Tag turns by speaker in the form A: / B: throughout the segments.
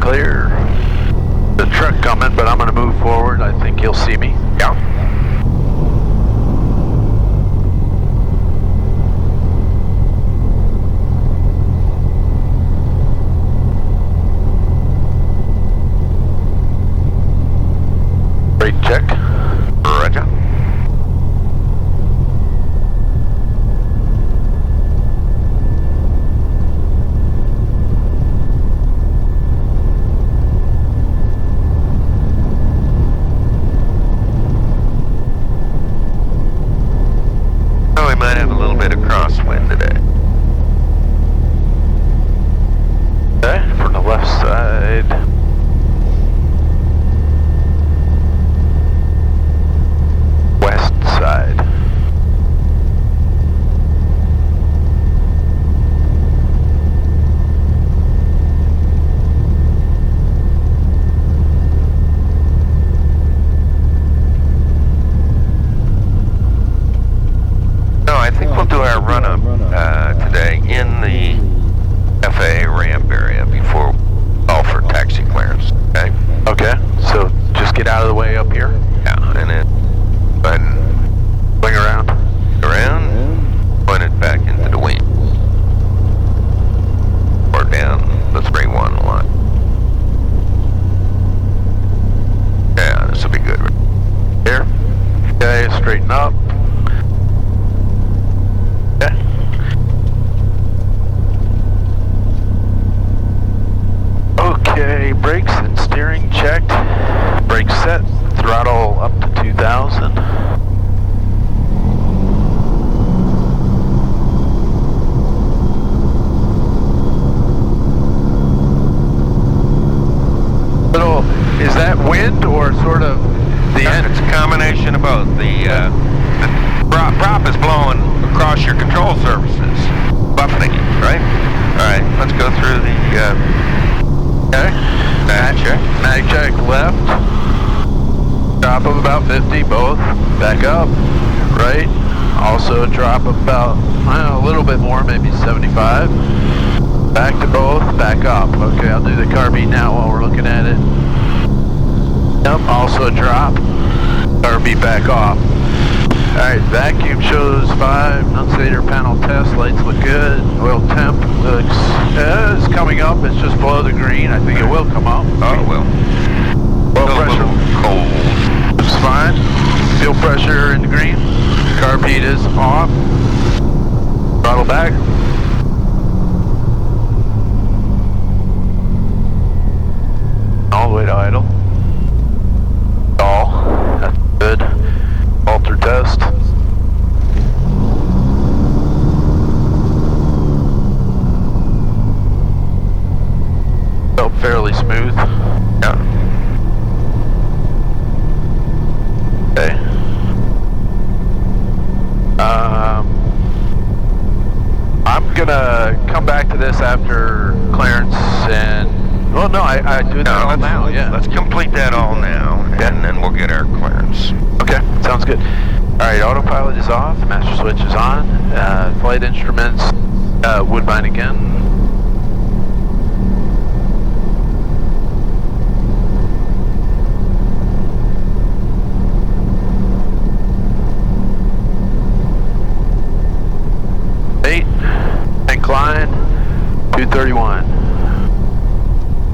A: clear. The truck coming, but I'm going to move forward. I think he'll see me.
B: Yeah.
A: Brake check.
B: Roger. Oh, we might have a little bit of crosswind today.
A: Okay, from the left side. West side.
B: No, I think we'll do our run-up today in the FAA ramp area before call for taxi clearance. Okay?
A: Okay, so just get out of the way up here.
B: Yeah, and then go ahead and
A: Swing around.
B: point it back into the wing. Or down the 3-1 line. Yeah, this will be good.
A: Here. Okay, straighten up. Okay. Okay, brakes and steering checked. Brake set. Throttle up to 2,000. Little, is that wind or sort of the end?
B: It's a combination of both. The prop is blowing across your control surfaces, buffeting it, right? All right, let's go through the
A: Okay.
B: mag check.
A: Mag check left. Drop of about 50, both. Back up. Right. Also drop about, a little bit more, maybe 75. Back to both. Back up. Okay, I'll do the carb now while we're looking at it. Yep, also drop. Carb back off. Alright, vacuum shows 5. Annunciator panel test. Lights look good. Oil temp looks, it's coming up. It's just below the green. I think it will come up.
B: Oh, it will.
A: Oil
B: Still a
A: pressure.
B: little cold.
A: It's fine. Fuel pressure in the green. Carb heat is off. Throttle back. All the way to idle. All. That's good. Alter test. Felt fairly smooth.
B: Yeah.
A: Okay. I'm gonna come back to this after clearance and, well, no, I do that all now, yeah.
B: Let's complete that all now, and then we'll get our clearance.
A: Okay, sounds good. Alright, autopilot is off, master switch is on, flight instruments, Woodbine again. Incline, 231.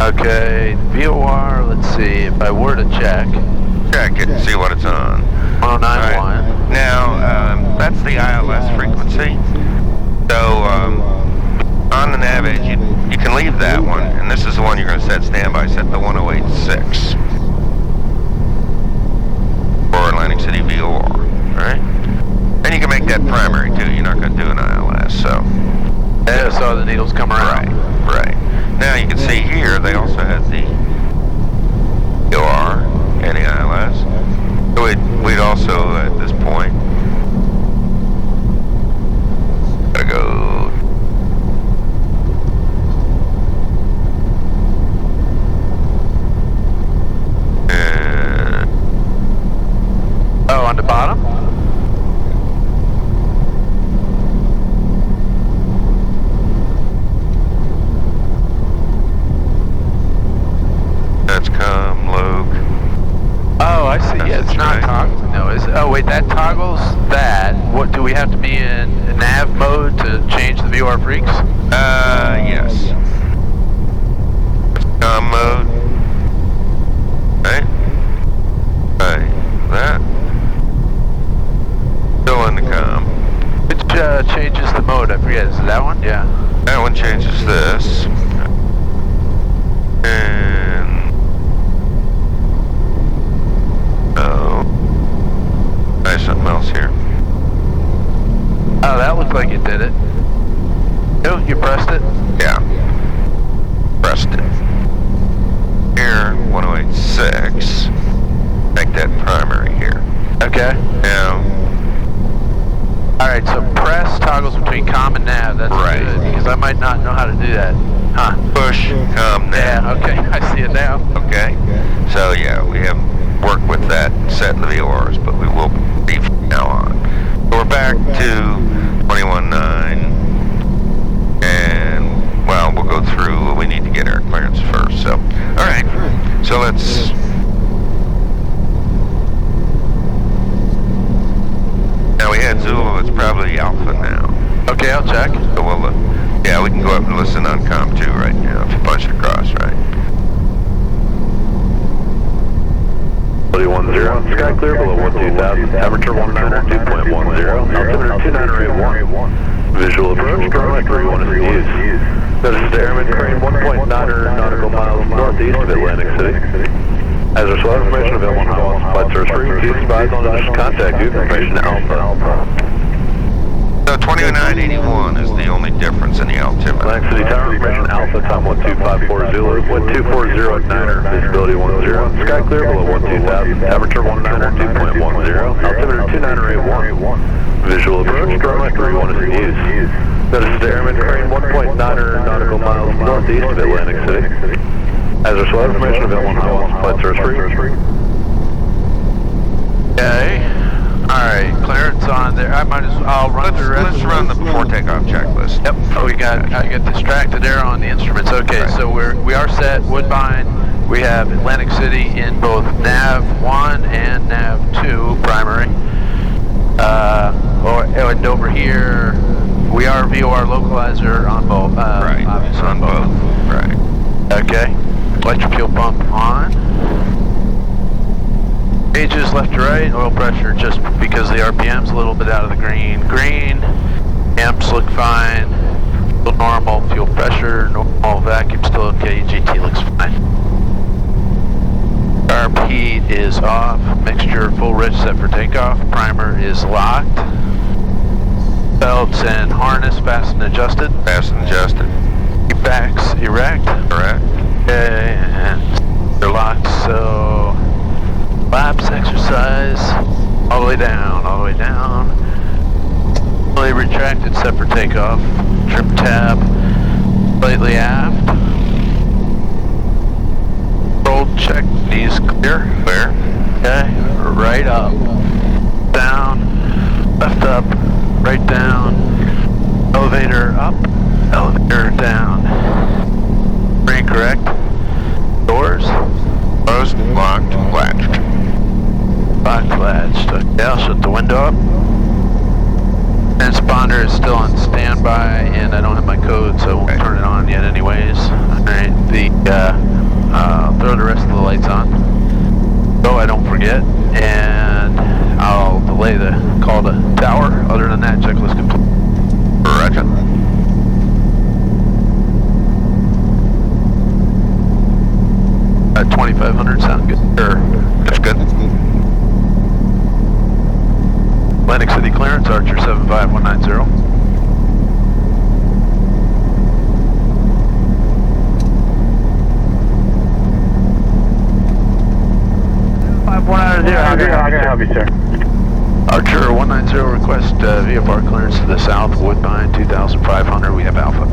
A: Okay, VOR, let's see, if I were to check.
B: Check it, see what it's on.
A: 1091.
B: Right. Now, that's the ILS frequency. So, on the nav edge, you can leave that one, and this is the one you're going to set standby, set the 1086. For Atlantic City VOR, alright? And you can make that primary, too. You're not going to do an ILS, so...
A: Yeah, I saw the needles come around.
B: Right. Now you can see here they also had the VOR and the ILS. So we'd also at this point gotta go.
A: I see. Yeah, it's not toggling. No, oh wait, that toggles that. What do we have to be in nav mode to change the VOR freaks?
B: Yes. Com mode. Right. Right. That. Still in the com.
A: Which changes the mode? I forget. Is it that one? Yeah.
B: That one changes this. And try something else here.
A: Oh, that looked like it did it. Oh, you pressed it?
B: Yeah. Pressed it. Here, 1086. Make that primary here.
A: Okay.
B: Now.
A: Alright, so press toggles between com and nav. That's
B: right.
A: Good, because I might not know how to do that. Huh.
B: Push, com, nav.
A: Yeah, okay. I see it now.
B: Okay. So, yeah, we haven't worked with that set in the VORs, but we will be from now on. So we're back to 21.9. And, well, we'll go through, we need to get air clearance first. So, alright. So let's... Now we had Zulu, it's probably Alpha now.
A: Okay, I'll check.
B: So we'll, yeah, we can go up and listen on Com 2 right now if you punch it across, right?
C: 10, sky clear below 12,000, temperature 19 2.10, altimeter 2981. Visual approach, current 31 is used. Notice the airman crane 1.9 nautical miles northeast of Atlantic City. As there's flight information available on Highway Flight Source frequencies, advise on additional contact you information Alpha.
B: So 2981 is the only difference in the altimeter.
C: Atlantic City Tower information Alpha, time 12540, 1240 at Niner, visibility 10. Sky clear below 12,000, temperature 19 2.10, altimeter 2981. Visual approach, current 31 is used. Notice the airman crane 1.9 nautical miles northeast of Atlantic City. As there's flight information available on Highway Flight Source frequency.
A: Okay. Alright, clearance on there. I might as well, I'll run through the rest.
B: Let's run the before takeoff checklist.
A: Yep. Oh, I got distracted there on the instruments. Okay,
B: right.
A: So we are set. Woodbine. We have Atlantic City in both Nav 1 and Nav 2 primary. And over here, we are VOR localizer on both.
B: Right.
A: Obviously
B: On both. Right.
A: Okay. Electric fuel pump on. Gauges left to right, oil pressure just because the RPM's a little bit out of the green. Green, amps look fine, still normal, fuel pressure, normal, vacuum still okay, GT looks fine. Carb heat is off, mixture full rich set for takeoff, primer is locked. Belts and harness fastened and adjusted.
B: Fasten adjusted.
A: Backs erect.
B: Correct.
A: Okay, and they're locked, so laps exercise all the way down, fully retracted set for takeoff, trim tab slightly aft, roll check, knees clear, okay, right up, down, left up, right down, elevator up, elevator down, brain correct, doors,
B: Closed, locked, latched.
A: locked, latched. Okay, I'll shut the window up. Transponder is still on standby, and I don't have my code, so I won't turn it on yet anyways. Alright, throw the rest of the lights on, so I don't forget, and I'll delay the call to tower. Other than that, checklist complete.
B: Roger.
A: 2500 sound good? Sure.
B: That's good.
A: Atlantic City clearance, Archer 75190.
D: How can I help you, sir?
A: Archer 190, request VFR clearance to the south, Woodbine 2500, we have Alpha.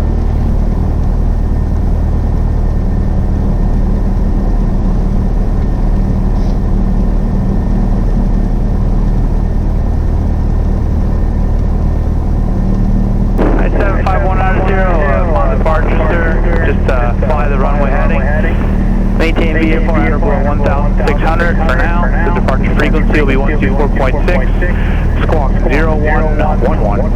D: Maintain VFR below 1,600 for now. The departure
C: 124.6, squawk 0111.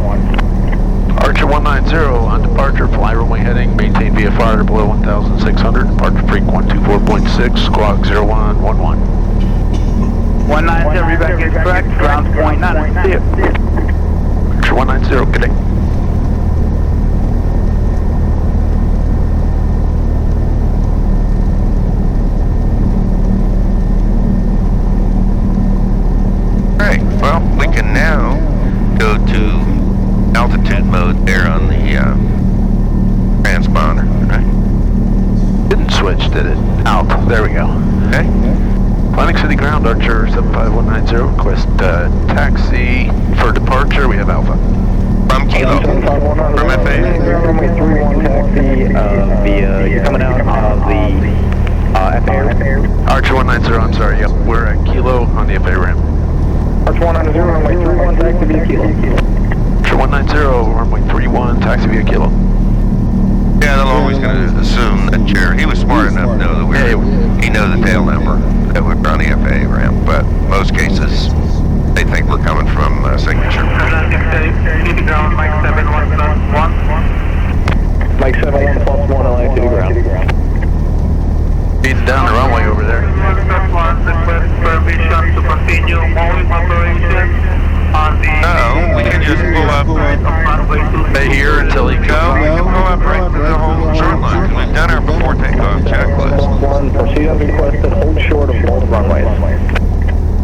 A: Archer 190 on departure, fly runway heading, maintain VFR below 1,600, departure freq 124.6, squawk 0111.
D: 190, reback is correct, ground point 9, see you.
A: Archer 190, good day.
B: Alright, well, we can now go to altitude mode there on the transponder, right?
A: Didn't switch, did it? Out. There we go.
B: Okay.
A: Atlantic City Ground, Archer 75190, request taxi for departure. We have Alpha.
B: From Kilo. From FAA.
C: Runway 31 taxi via, you're coming out of the FAA.
A: Archer 190, I'm sorry, yep, we're at Kilo on the FAA ramp.
C: Archer 190, runway 31 taxi via Kilo.
A: Archer 190, runway 31, taxi via Kilo.
B: Yeah, they're always going to assume that Jared, he was smart enough to know that he knows the tail number that we're on the FAA ramp, but most cases they think we're coming from signature.
D: Mike 71 plus 1.
C: Mike 71 plus 1, Atlantic City Ground.
A: Speeding down the runway over there.
D: Request permission to continue moving operation on the...
B: No, we can just pull up.
A: Stay here until he
B: No, we
A: comes.
B: can pull up right to the whole short line. We've done our before takeoff checklist.
C: Proceed as requested, hold short of both runways.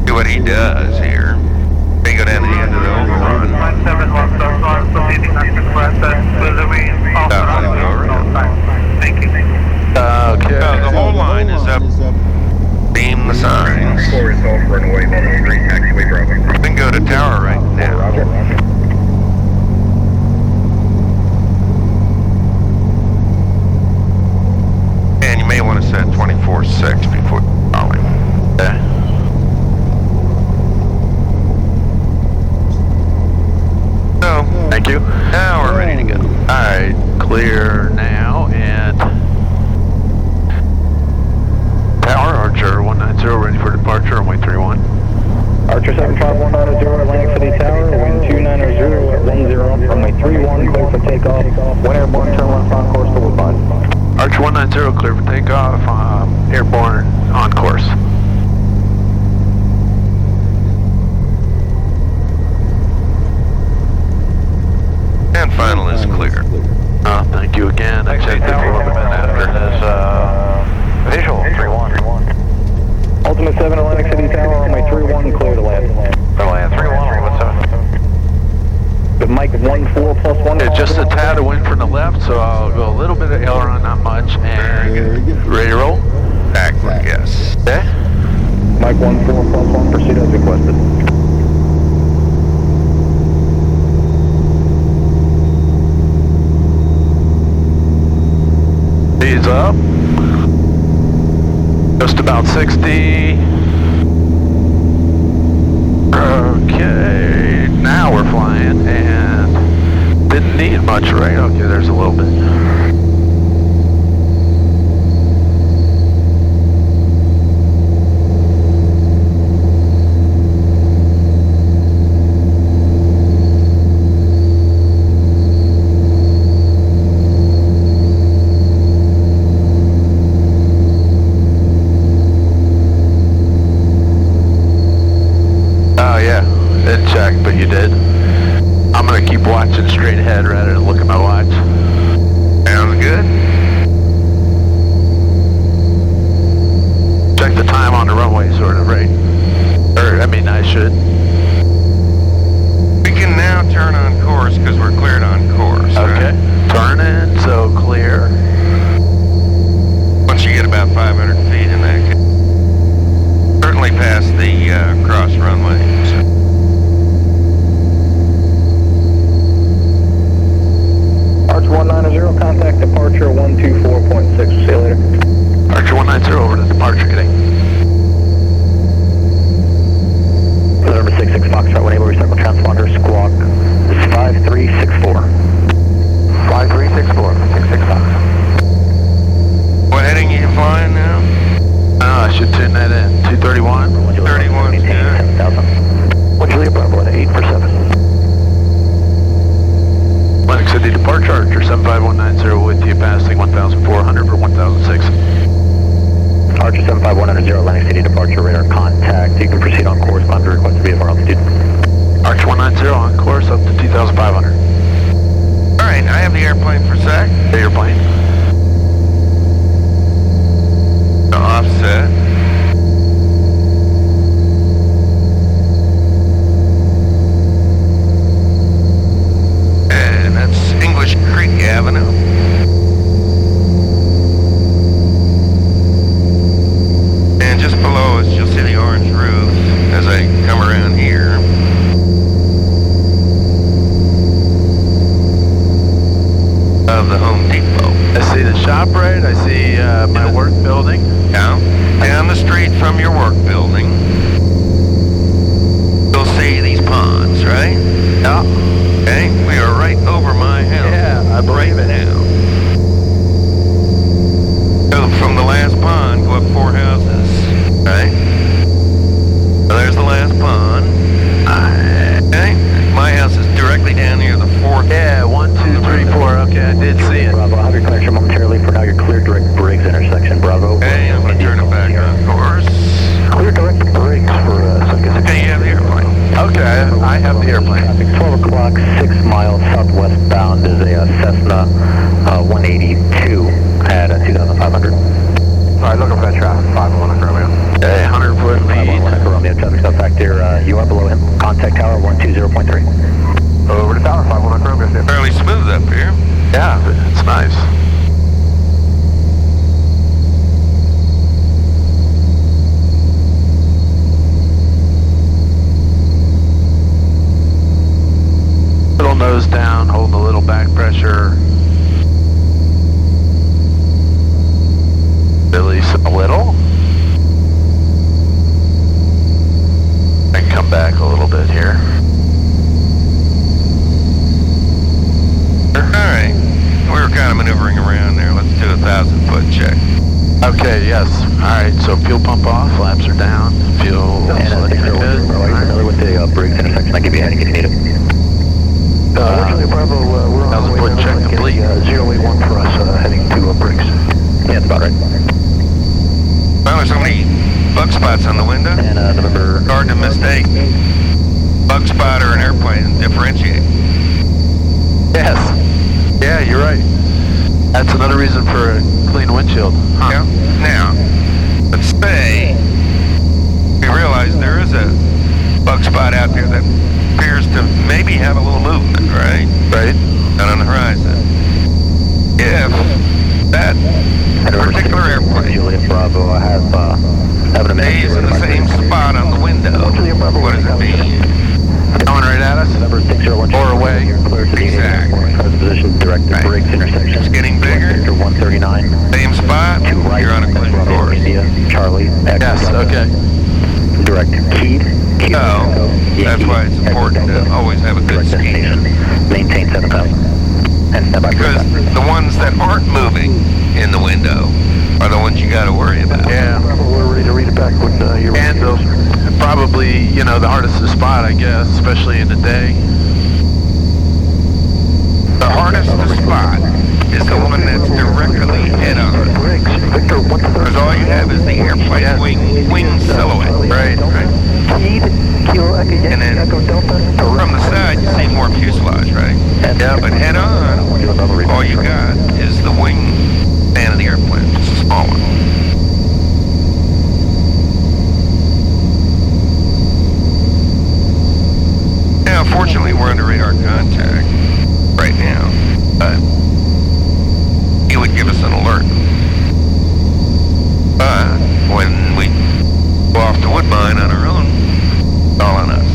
B: See what he does here. They go down to the end of the overrun.
D: 71 plus 1, proceeding as requested, will remain off
B: Let him go around.
D: Thank you.
A: Okay.
B: No, the whole line is up. Beam the signs. We can go to tower right now. And you may want to set 24.6 before calling.
A: Okay.
B: So,
A: Thank you.
B: now we're ready to go.
A: Alright, clear now, and tower, Archer 190, ready for departure, runway 31.
C: Archer 75190, Atlantic City Tower, wind 290 at 10, runway 31, clear for takeoff. When airborne, turn left on course to Woodbine.
A: Archer 190, clear for takeoff, airborne on course.
B: And final is clear.
A: Thank you again. I checked it a little bit after this visual 31.
C: Ultimate 7 Atlantic City Tower, runway 31, clear to land.
A: Land 31, what's up?
C: But Mike 14 plus 1.
A: It's just a tad of wind from the left, so I'll go a little bit of aileron, not much, and ready to roll.
B: Backward, yes.
A: Okay.
C: Mike 14 plus 1, proceed as requested.
A: Speed's up. Just about 60. Okay, now we're flying, and didn't need much, right? Okay, there's a little bit. Oh yeah, didn't check, but you did. I'm gonna keep watching straight ahead rather than look at my watch.
B: Sounds good.
A: Check the time on the runway, sort of, right? Or, I mean, I should.
B: We can now turn on course because we're cleared on course.
A: Okay.
B: Right?
A: Turning, so clear.
B: Once you get about 500 feet in that case. Certainly past the cross runways.
C: Archer
A: us up to 2,500.
B: All right, I have the airplane for sec.
A: Airplane.
B: Offset. And that's English Creek Avenue. And just below us, you'll see the orange roof as I come around here. Of the Home Depot.
A: I see the ShopRite. I see my work building.
B: Down the street from your work building, you'll see these ponds, right?
A: Yeah.
B: Okay, we are right over my house.
A: Yeah, I believe
B: right
A: it.
B: now. So from the last pond, go up 4 houses, right? So there's the last pond. Okay, my house is directly down here, the 4th.
A: Yeah, 1, 2, 3, 4. Okay, I did see it.
C: Bravo, I'll have your connection momentarily. For now, you're clear direct Briggs intersection. Bravo.
B: Okay, I'm going to turn it back on course.
C: Clear direct Briggs for
B: Okay, you have the airplane.
A: Okay, I have the airplane.
C: 12 o'clock, 6 miles southwest bound is a Cessna 182 at 2,500.
E: All right, looking for that traffic, 501 Romeo.
A: Okay, 100-foot lead.
C: 511 Romeo, traffic stop factor. You are below him. Contact tower 120.3.
E: Over to tower, 501 Romeo.
B: Fairly smooth up here.
A: Yeah, it's nice. Little nose down, holding a little back pressure. Release a little. And come back a little bit here.
B: Alright, we were kind of maneuvering around there. Let's do a 1,000-foot check.
A: Okay, yes. Alright, so fuel pump off, flaps are down, fuel
C: And
A: selected good.
C: are you familiar with the Briggs intersection? I'll give you a heading if you need it. Bravo, we're on the way.
A: 1,000-foot check complete.
C: 081 for us, heading to Briggs. Yeah, that's about right.
B: Well, there's so many bug spots on the window.
C: And November...
B: Hard to mistake bug spot or an airplane and differentiate.
A: Yes. Yeah, you're right. That's another reason for a clean windshield. Huh.
B: Yeah. Now, let's say we realize there is a bug spot out there that appears to maybe have a little movement, right?
A: Right.
B: Out on the horizon. If that particular airplane
C: Juliet Bravo, I have a
B: stays in the same spot on the window, what does it mean?
A: Coming right at us?
C: Number 601.
A: Or away.
C: You're clear to the
B: Exactly.
C: present position, direct to
B: Right.
C: Briggs intersection.
B: It's getting bigger.
C: Sector 139.
B: Same spot,
C: To right.
B: you're on a clean
C: Bravo,
B: course.
C: India, Charlie. Echo,
A: Yes,
C: Delta.
A: okay.
C: Direct keyed. Key
B: So,
C: Echo,
B: that's
C: Yankee,
B: why it's
C: Echo,
B: important to
C: Delta.
B: always have a good
C: Direct
B: scan.
C: destination. Maintain 7,000. And stand by for
B: Because
C: that.
B: the ones that aren't moving in the window are the ones you got to worry about.
A: Yeah.
C: We're ready to read it back when you're ready.
A: And probably, you know, the hardest to spot, I guess, especially in the day.
B: The hardest to spot is the one that's directly head on.
C: Briggs, Victor 130.
B: Because all you have is the airplane wing silhouette.
A: Right.
C: Keyed, Kilo Echo, Yankee,
B: And then
C: Echo, Delta.
B: from the side, you see more fuselage, right?
A: Yeah,
B: But head on, all you got is the wing span of the airplane. It's a small one. Now, fortunately, we're under radar contact right now, but he would give us an alert. But when we go off to Woodbine on our own, it's all on us.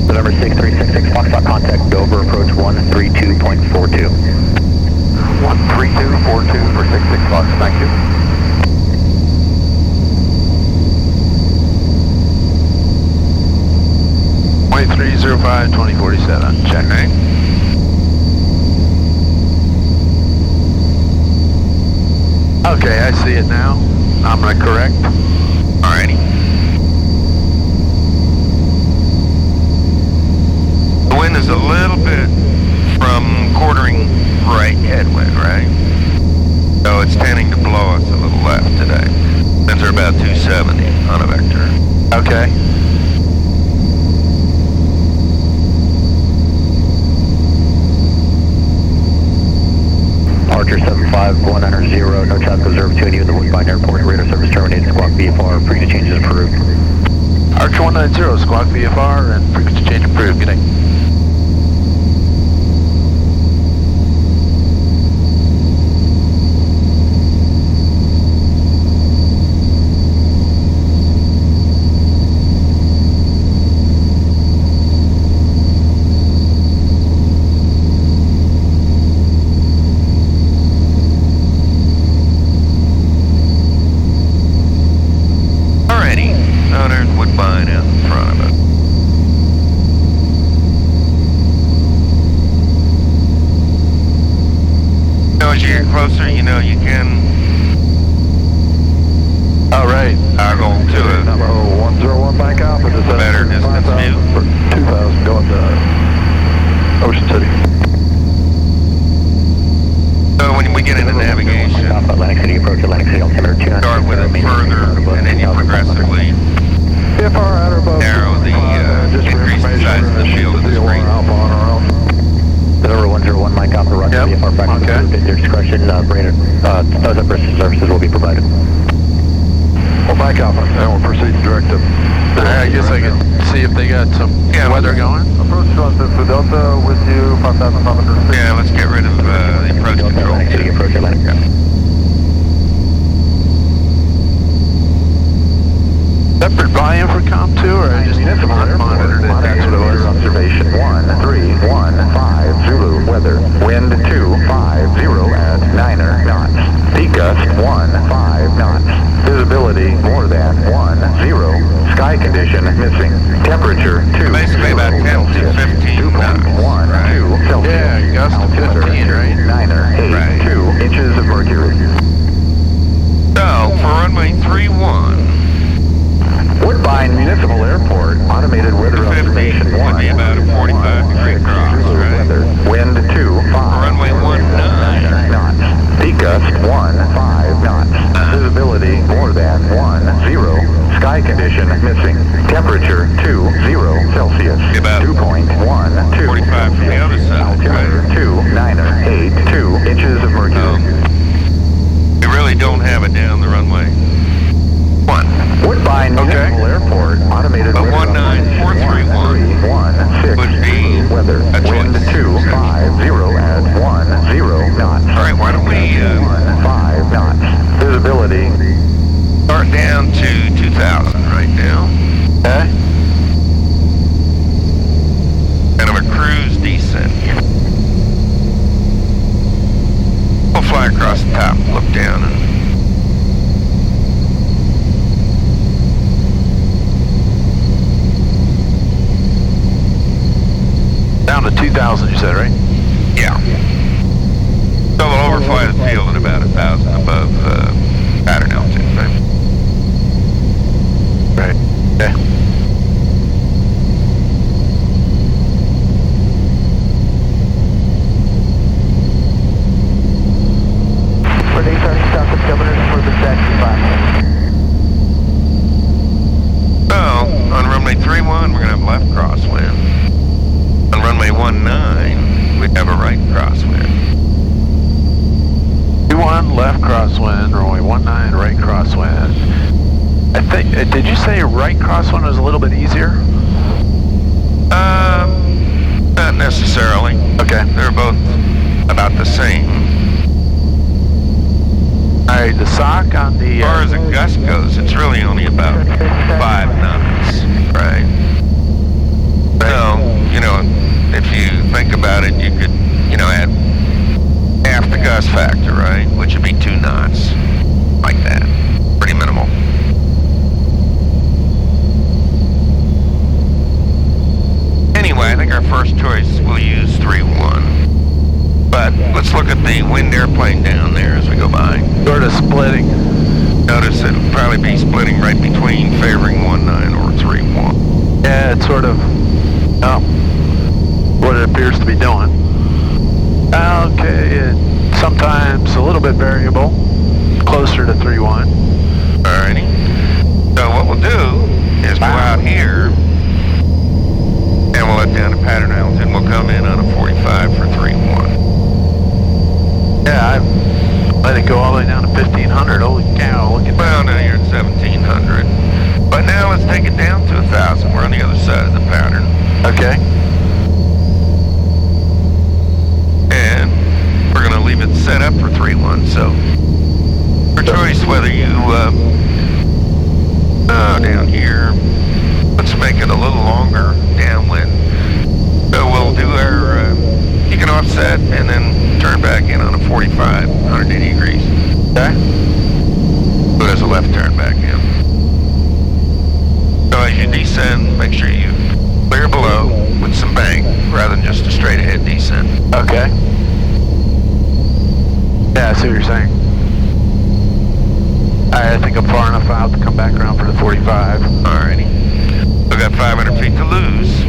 C: November 6366, Foxtrot contact Dover, approach 132.42.
E: 13242 for 66 Fox, thank you.
A: $2305-2047. Check.
B: Okay?
A: Okay, I see it now. I'm going to correct.
B: Alrighty. The wind is a little bit from quartering right headwind, right? So it's tending to blow us a little left today. Winds are about 270 on a vector.
A: Okay.
C: Archer 75, 190, no traffic observed to you in the Woodbine Airport. Radar service terminated. Squawk VFR. Frequency changes approved.
A: Archer 190, squawk VFR, and frequency change approved. Good night.
B: Oh, there's Woodbine out in front of us. As you get closer, you know you can toggle to a
C: Navajo 101 back out.
B: better distance view.
C: 2000 going to Ocean City.
B: So when we get into navigation,
C: Atlantic City approach Atlantic City altimeter 200.
B: start with it further, and then you progressively narrow the increase the size of the field of the screen.
C: The number 101 Mike Alpha Roger,
A: Yep.
C: VFR back
A: Okay.
C: at your discretion. Nose up services will be provided. Well, Mike Alpha, and we'll proceed direct to.
A: I guess I can see if they got some weather going.
C: Approach to Delta with you, 5,500.
B: Yeah, let's get rid of the approach control.
C: Atlantic City approach Atlantic.
A: Separate volume for COM 2, or I just monitored it? That's what it was.
C: Observation 1315 Zulu weather. Wind 250 at 9 knots. Peak gust 15 knots. Visibility more than 10. Sky condition missing. Temperature 2.
B: Basically about 10 to 15 knots.
C: 2.12 Celsius.
A: Yeah, gust of 15, right?
C: 982 inches of mercury.
B: So, for runway 31,
C: Woodbine Municipal Airport, automated weather
B: 50
C: observation
B: would be about a 45-degree cross, right?
C: Wind 25.
B: Runway 19.
C: knots. Peak gust 15 knots. Visibility more than 10. Sky condition missing. Temperature 20 Celsius.
B: About
C: 2.12.
B: 45 from the other side,
C: Altimeter
B: right?
C: 2982 inches of mercury.
B: We really don't have it down the runway. 1.
C: Woodbine Municipal Airport, automated
B: But
C: weather
B: 19431 would be
C: weather.
B: a
C: Wind
B: choice.
C: 250 at 10 knots.
B: All right, why don't we
C: 5 knots. Visibility.
B: start down to 2,000 right now.
A: Okay.
B: Kind of a cruise descent here. We'll fly across the top, look down, and
A: Down to 2,000, you said, right?
B: yeah. So we'll overfly the field at about 1,000 above pattern altitude, right?
A: Right. Okay.
C: For daytime stop with governors for the taxi platform.
B: So, on runway 31, we're going to have left crosswind. On runway 19, we have a right crosswind.
A: 21 left crosswind, runway 19 right crosswind. I think, did you say right crosswind was a little bit easier?
B: Not necessarily.
A: Okay.
B: They're both about the same.
A: Alright, the sock on the...
B: As far as the gust goes, it's really only about 5 knots, right? So, you know, if you think about it, you could, you know, add half the gust factor, right? Which would be 2 knots, like that. Pretty minimal. Anyway, I think our first choice, we'll use 3-1. But let's look at the wind airplane down there as we go by.
A: Sort of splitting.
B: Notice it'll probably be splitting right between favoring 19 or 3-1.
A: Yeah, it's sort of, what it appears to be doing. Okay, sometimes time's a little bit variable, closer to 3-1.
B: Alrighty. So what we'll do is go out here, and we'll let down the pattern altitude, and we'll come in on a 45 for 3-1.
A: Yeah, I let it go all the way down to 1500. Holy cow, look at
B: Well, now you're at 1700. But now let's take it down to 1000. We're on the other side of the pattern.
A: Okay.
B: And we're going to leave it set up for 3-1. So, your choice whether you, down here, let's make it a little longer downwind. So we'll do our, you can offset and then turn back in on a 45, 180 degrees.
A: Okay.
B: But as a left turn back in. So as you descend, make sure you clear below with some bank rather than just a straight ahead descent.
A: Okay. Yeah, I see what you're saying. Alright, I think I'm far enough out to come back around for the 45.
B: Alrighty. We've got 500 feet to lose.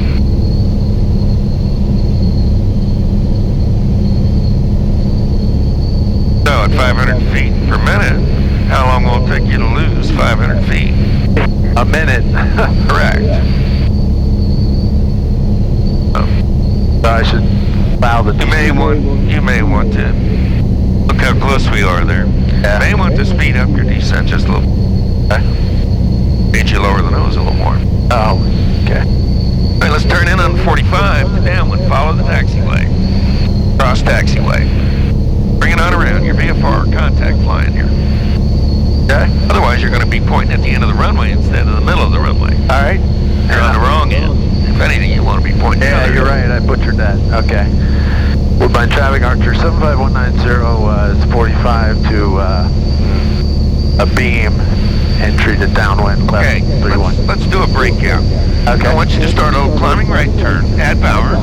B: So at 500 feet per minute, how long will it take you to lose 500 feet?
A: A minute.
B: Correct.
A: So I should allow the
B: You may want to look how close we are there.
A: Yeah.
B: You may want to speed up your descent just a little. Made you lower the nose a little more.
A: Oh, okay.
B: All right, let's turn in on 45 to downwind. Follow the taxiway. Cross taxiway. Bring it on around. Your VFR contact flying here.
A: Okay.
B: Otherwise, you're going to be pointing at the end of the runway instead of the middle of the runway.
A: Alright.
B: You're on the wrong end. If anything, you want to be pointing.
A: Yeah, you're right. I butchered that. Okay. Woodbine traffic, Archer 75190 is 45 to a beam, entry to downwind left
B: Okay,
A: 31.
B: let's do a breakout.
A: Okay.
B: I want you to start a little climbing right turn, add power.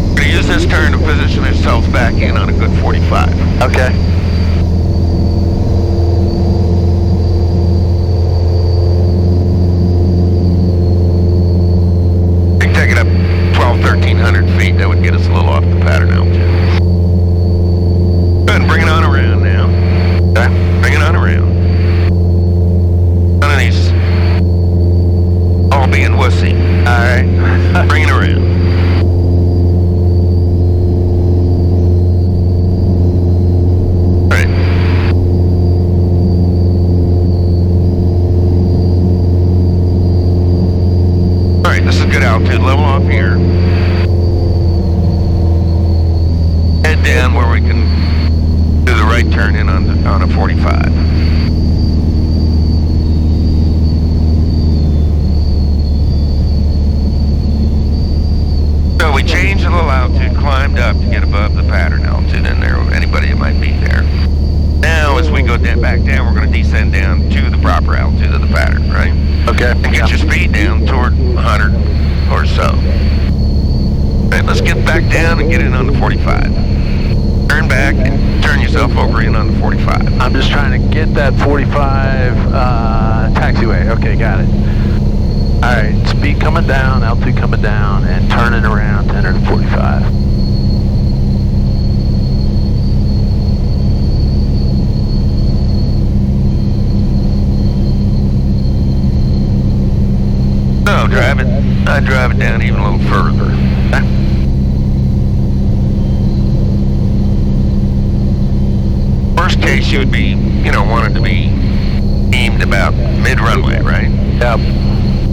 B: We're going to use this turn to position ourselves back in on a good 45.
A: Okay.
B: We can take it up 1,300 feet. That would get us a little off the pattern altitude. Go ahead and bring it on around now.
A: Okay.
B: Bring it on around. None of these all being wussy.
A: Alright.
B: Bring it around. Right. Alright, this is good altitude. Level off here. Head down where we can do the right turn in on a 45. So we changed a little altitude, climbed up to get above the pattern altitude in there, anybody that might be there. Now, as we go back down, we're going to descend down to the proper altitude of the pattern, right?
A: Okay.
B: And get your speed down toward 100 or so. Right, let's get back down and get in on the 45. Turn back and turn yourself over in on the 45.
A: I'm just trying to get that 45 taxiway. Okay, got it. Alright, speed coming down, altitude coming down, and turning around to enter the 45.
B: No, I'd drive it down even a little further. Worst case, you would be, wanted to be aimed about mid-runway, right?
A: Yep.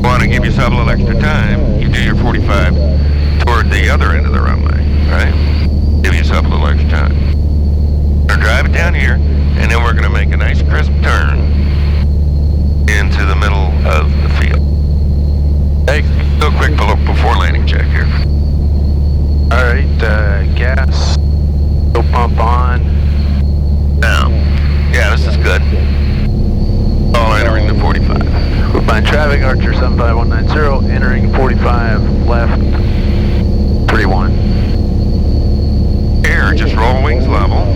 B: Want to give yourself a little extra time, you do your 45 toward the other end of the runway, right? Give yourself a little extra time. We're going to drive it down here, and then we're going to make a nice crisp turn into the middle of the field.
A: Hey.
B: Do a quick before landing check here.
A: Alright, gas, fuel pump on.
B: Now, yeah, this is good. All entering the 45.
A: Woodbine traffic, Archer 75190, entering 45, left 31.
B: Here, just roll wings level,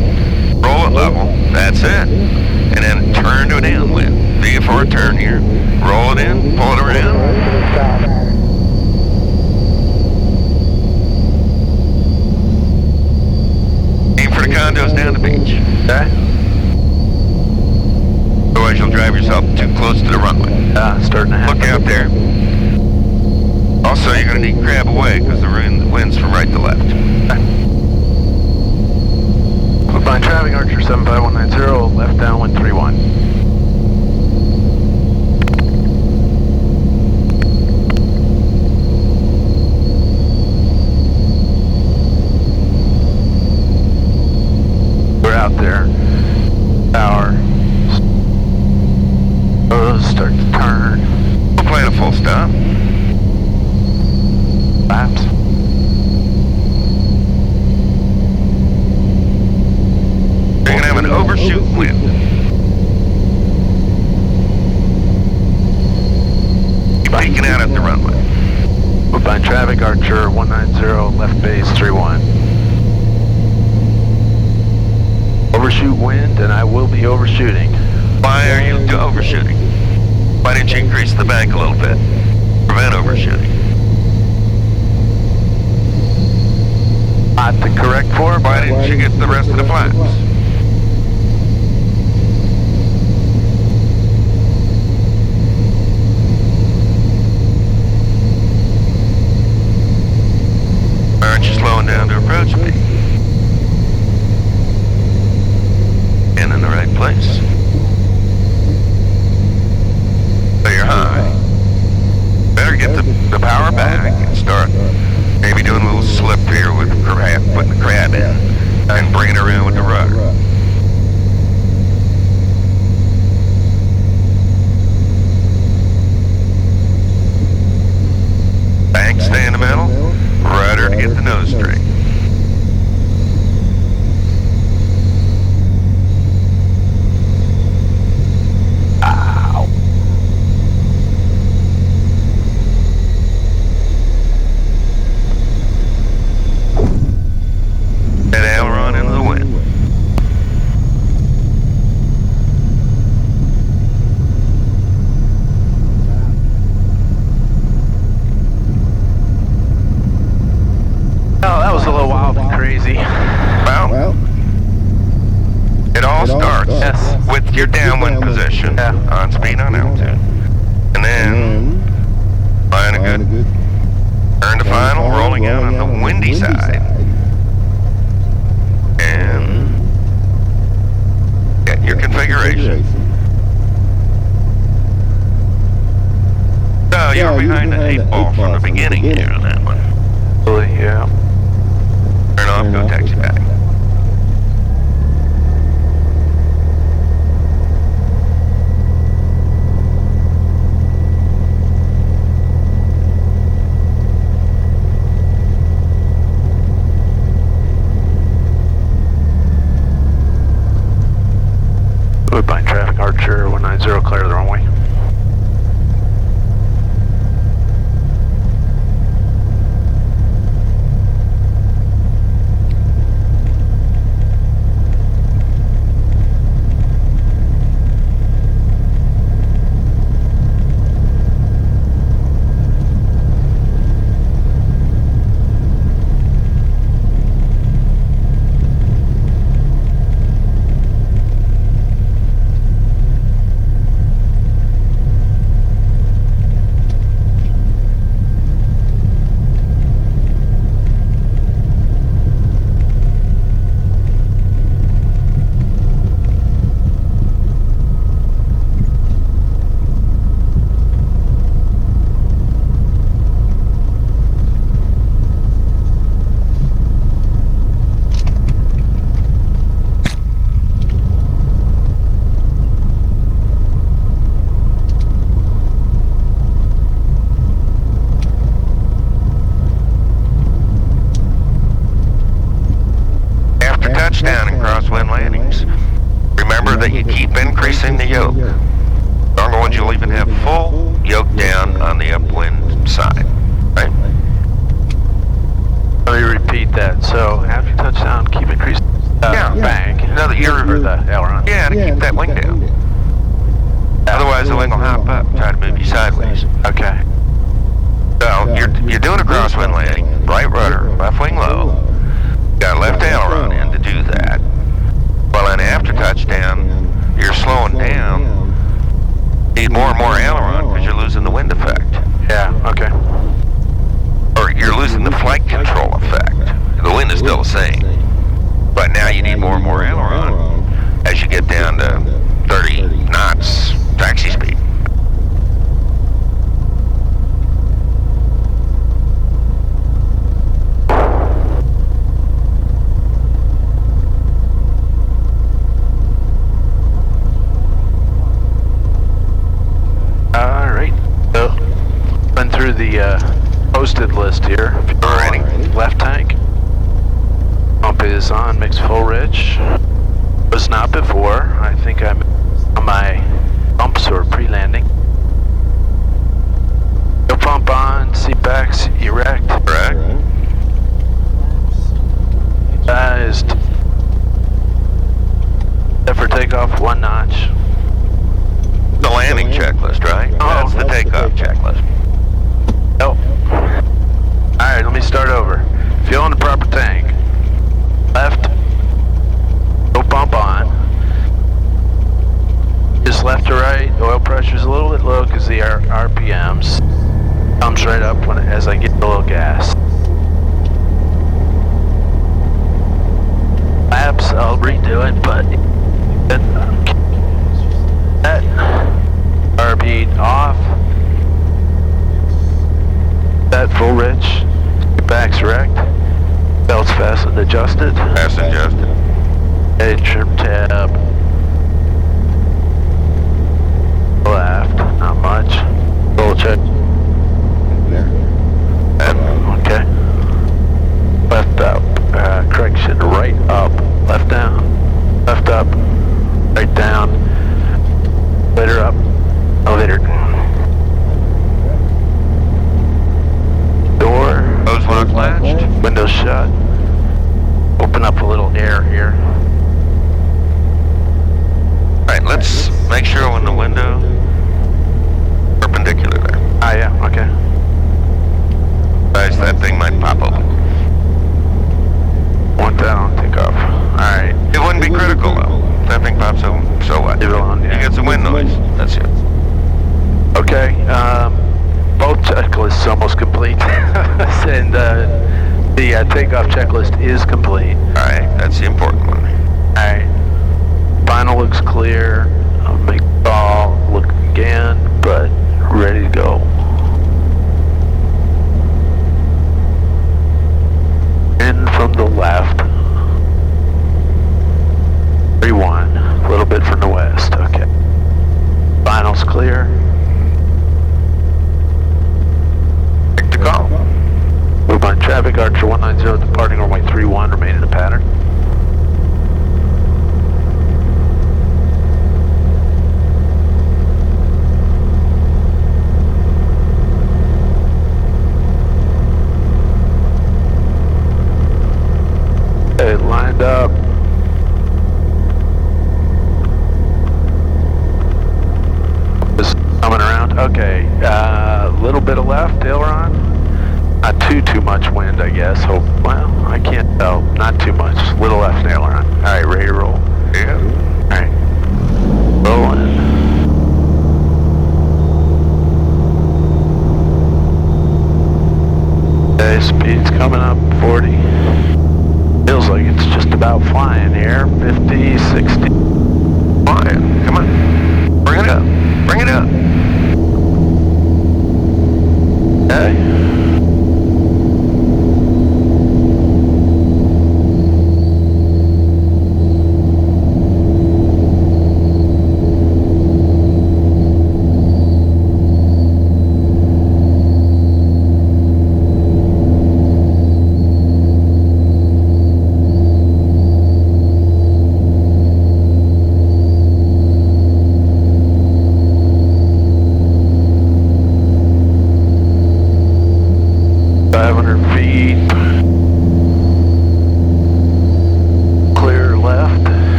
B: roll it level, that's it. And then turn to a downwind. VFR turn here, roll it in, pull it around. Aim condos down the beach.
A: Okay.
B: Otherwise, you'll drive yourself too close to the runway.
A: Starting to happen.
B: Look out there. Also, you're going to need to grab away because the wind's from right to left.
A: Fine traffic, Archer 75190, left downwind 31. We're out there. Power. Start to turn.
B: We'll plan a full stop.
A: Laps.
B: You're going to have an overshoot wind. Keep peeking out at the runway.
A: Fine traffic, Archer 190, left base 31. Overshoot wind, and I will be overshooting.
B: Why are you overshooting? Why didn't you increase the bank a little bit? Prevent overshooting.
A: Not the correct for,
B: Why didn't you get the rest of the flaps? Why aren't you slowing down to approach me? And in the right place. So you're high. Better get the power back and start maybe doing a little slip here with the crab, putting the crab in, and bringing it around with the rudder. Bank stay in the middle, rudder to get the nose straight. Your downwind position on speed, on altitude. And then find a good turn to final, rolling out on the windy side. And get your configuration. So you're behind the 8-ball from the beginning here on that one.
A: Really, yeah.
B: Turn off, go taxi back.
A: Woodbine traffic, Archer 190, clear the runway.
B: Touchdown and crosswind landings. Remember that you keep increasing the yoke. Longer ones you'll even have full yoke down on the upwind side, right?
A: Let me repeat that. So after touchdown, keep increasing bank.
B: No, that you're
A: Or the aileron.
B: yeah, to keep that wing down. Otherwise, the wing will hop up, try to move you sideways.
A: Okay.
B: So you're doing a crosswind landing, right rudder, left wing low. Got left aileron in to do that.
A: checklist here.
B: Alrighty.
A: Left tank. Pump is on, mix full rich. Was not before. I think I'm on my pumps or pre-landing. Fuel pump on, seat backs erect.
B: Correct.
A: Sized. Set for takeoff, 1 notch.
B: The landing checklist, right? That's the takeoff checklist.
A: Nope. Alright, let me start over. Fuel in the proper tank. Left. Fuel pump on. Just left to right. Oil pressure's a little bit low because the RPMs comes right up as I get a little gas. Laps, I'll redo it, but that RP off. That full rich. Back's erect. Belts fastened, adjusted.
B: Fasten adjusted.
A: A trim tab. Left, not much. Roll check. Okay. Left up. Correction, right up. Left down. Left up. Right down. Elevator up. Elevator. Door.
B: Hose lock latched.
A: Windows shut. Open up a little air here.
B: Alright, let's make sure when the window perpendicular there.
A: Ah, yeah, okay.
B: Otherwise that thing might pop open.
A: Want that on takeoff. Alright.
B: It wouldn't be critical though. That thing pops open, so what?
A: Leave it alone, yeah.
B: You get some wind noise. That's it.
A: Okay, both checklists almost complete. And the takeoff checklist is complete.
B: Alright, that's the important one.
A: Alright. Final looks clear. I'll make the call, look again, but ready to go. In from the left. 31. A little bit from the west. Okay. Final's clear.
B: Make the call.
A: Move on traffic, Archer 190, departing runway 31, remain in the pattern. Okay, lined up. Just coming around. Okay, a little bit of left, aileron. Not too much wind, I guess. Hope, well, I can't tell. Not too much. Little left aileron. All right, ready to roll.
B: Yeah.
A: All right, rolling. Okay, speed's coming up. 40. Feels like it's just about flying here. 50, 60.
B: Flying. Come on. Bring it up. Bring it up.
A: Okay.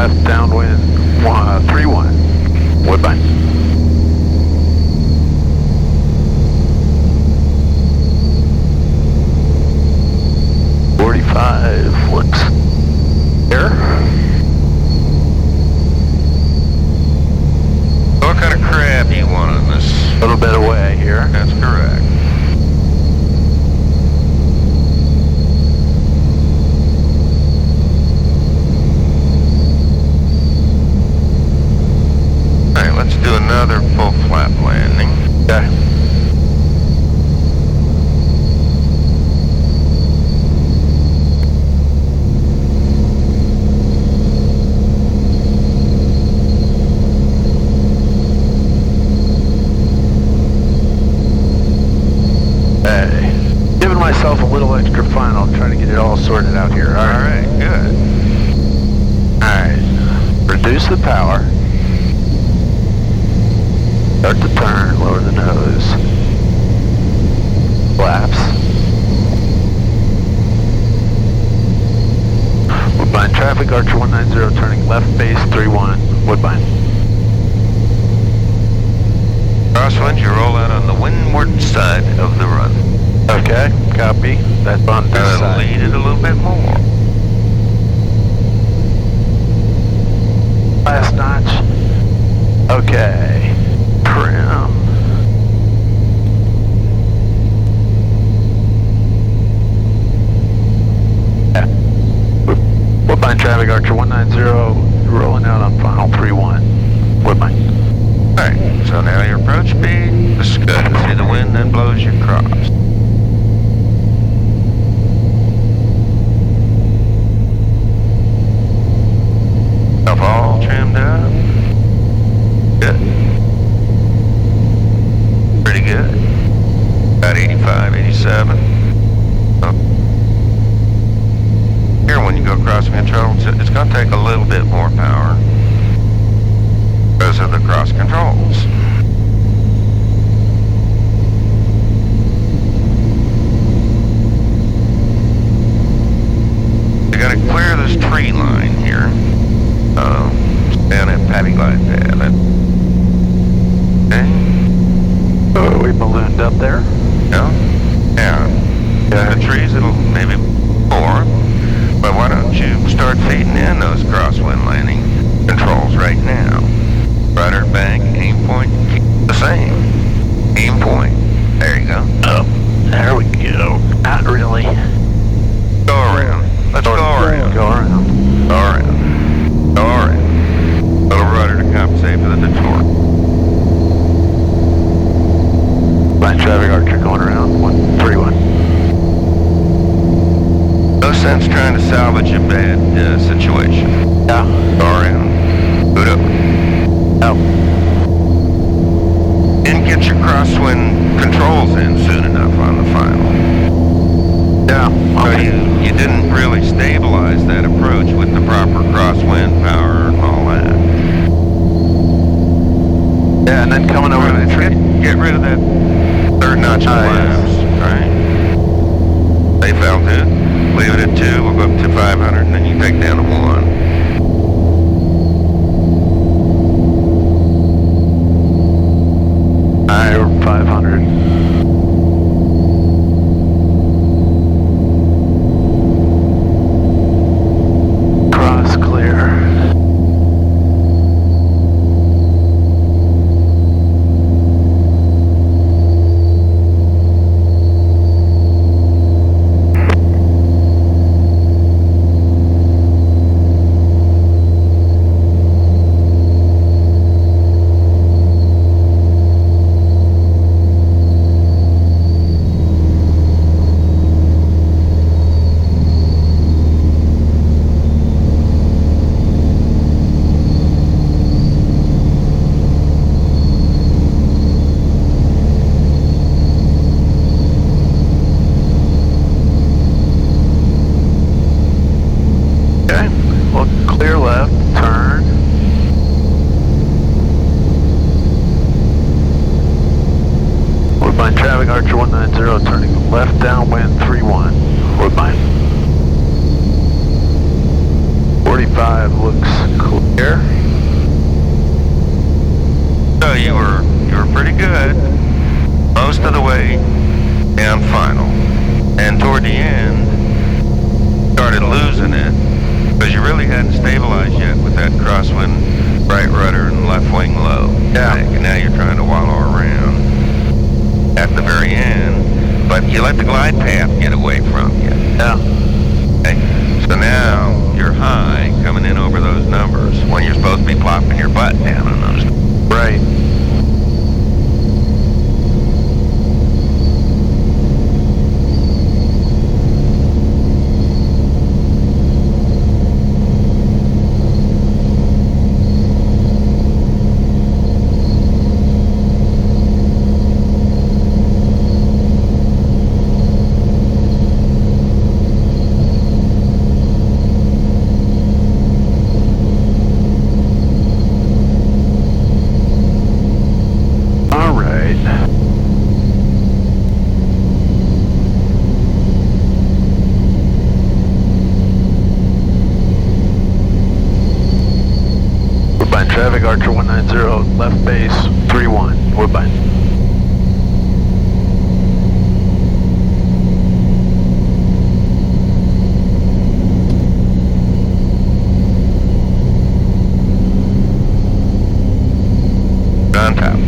A: left downwind 31. Woodbine. Looks there.
B: What kind of crab do you want on this?
A: A little bit away here.
B: That's correct. Alright, let's do another full flap landing.
A: Okay. Giving myself a little extra fun. I'll try to get it all sorted out here. All right.
B: Alright, good.
A: All right. Reduce the power. Start to turn. Lower the nose. Flaps. Woodbine traffic. Archer 190 turning left base 31. Woodbine.
B: Crosswind, you roll out on the windward side of the run.
A: Okay, copy. That's on this side.
B: Lead it a little bit more.
A: Last notch. Okay. Trim. Yeah. Woodbine traffic, Archer 190, rolling out on final 31. Woodbine.
B: Alright, so now your approach speed. This is good. See the wind that blows you across. Stuff all trimmed up. Good. Pretty good. About 85, 87. Oh. Here, when you go cross control, it's going to take a little bit more power because of the cross controls. You got to clear this tree line here. Down at Patty Glide Pad. Okay.
A: Oh, we ballooned up there?
B: Yeah. Yeah. The trees, it'll maybe more. But why don't you start feeding in those crosswind landing controls right now? Rudder, bank, aim point, keep the same. Aim point. There you go.
A: Oh, there we go. Not really.
B: Go around. Let's go around.
A: Go around.
B: Go around. Go around. Little rudder to compensate for the detour.
A: Line traffic, Archer going around 131.
B: No sense trying to salvage a bad situation.
A: Yeah.
B: Go around. Boot up.
A: Oh.
B: And get your crosswind controls in soon enough on the final.
A: Yeah.
B: So
A: Okay.
B: you didn't really stabilize that approach with the proper crosswind power and all that.
A: Yeah, and then coming over to the tree.
B: Get rid of that third notch of flaps, right? Safe altitude. Leave it at 2. We'll go up to 500, and then you take down to 1.
A: Or 500. Cross clear.
B: but you let the glide path get away from you.
A: Yeah.
B: Okay? So now you're high coming in over those numbers when you're supposed to be plopping your butt down on those.
A: Right. Traffic, Archer 190, left base, 3-1, Woodbine.
B: On top.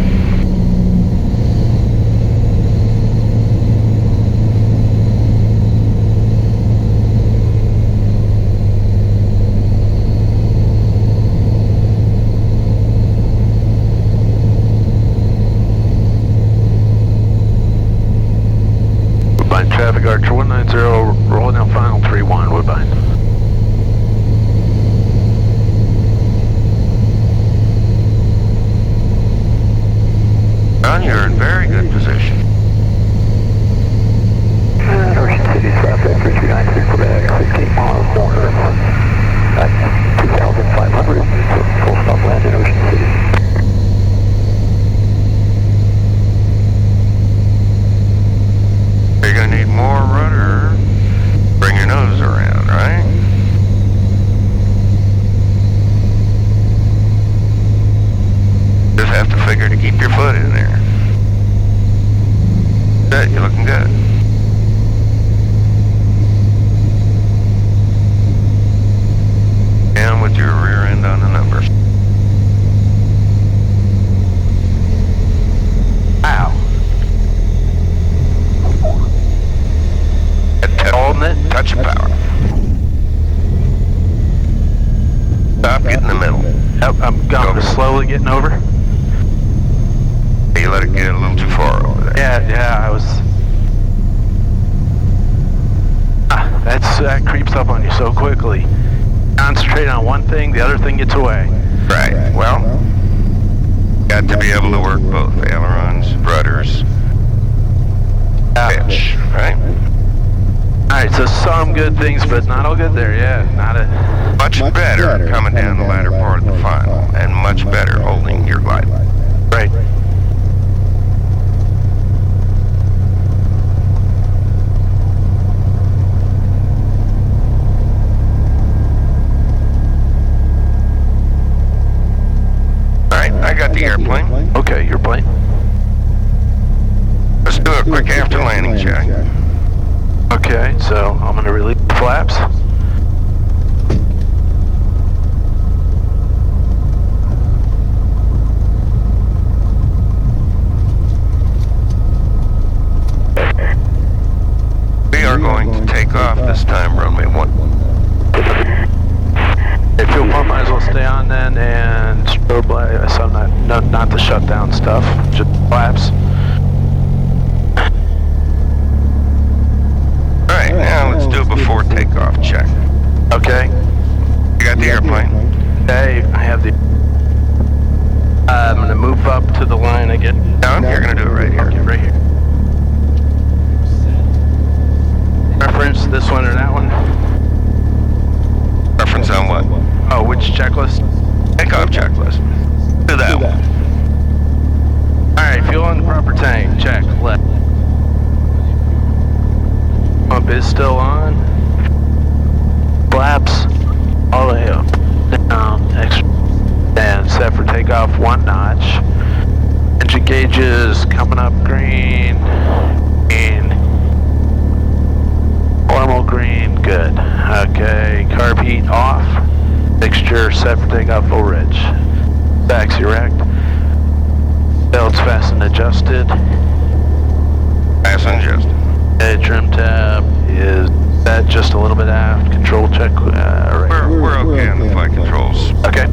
A: Traffic, Archer 190, rolling out final, 3-1, Woodbine.
B: John, you're in very good position.
E: Ocean City traffic, 339 Quebec, 16 miles north. That's 2,500, full stop land in Ocean City.
B: You're going to need more rudder. Bring your nose around, right? Just have to figure to keep your foot in there. Good, you're looking good. Down with your rear end on the numbers.
A: Ow. Holding it.
B: Touch of power. Stop, get in the middle.
A: Yep, I'm going slowly getting over.
B: You let it get a little too far over there.
A: Yeah, I was... that creeps up on you so quickly. Concentrate on one thing, the other thing gets away.
B: Right, well, got to be able to work both ailerons, rudders, pitch, right?
A: Alright, so some good things, but not all good there, yeah. Not a...
B: Much better coming down the latter part of the final, and much better holding your glide.
A: Right.
B: Alright, I got the airplane.
A: Okay, your plane.
B: Let's do a quick after landing check.
A: Okay, so I'm gonna release the flaps.
B: We are going to take off this time, runway 1.
A: If fuel pump might as well stay on then, and strobe light, so not the shutdown stuff, just flaps.
B: Alright, now let's do a before takeoff check.
A: Okay.
B: You got the airplane?
A: Okay, I have the... I'm gonna move up to the line again.
B: No, you're gonna do it right here.
A: Okay, right here. Reference this one or that one?
B: Reference on what?
A: Oh, which checklist?
B: Takeoff checklist. Do that one.
A: Alright, fuel on the proper tank. Check. Left. Pump is still on. Flaps all the way up. Down. Extra. And set for takeoff 1 notch. Engine gauges coming up green. Green. Normal green. Good. Okay. Carb heat off. Fixture set for takeoff full ridge. Backs erect. Belts fastened adjusted.
B: Fasten adjusted.
A: Okay, trim tab is that just a little bit aft. Control check. Right.
B: We're okay on the flight controls.
A: Okay.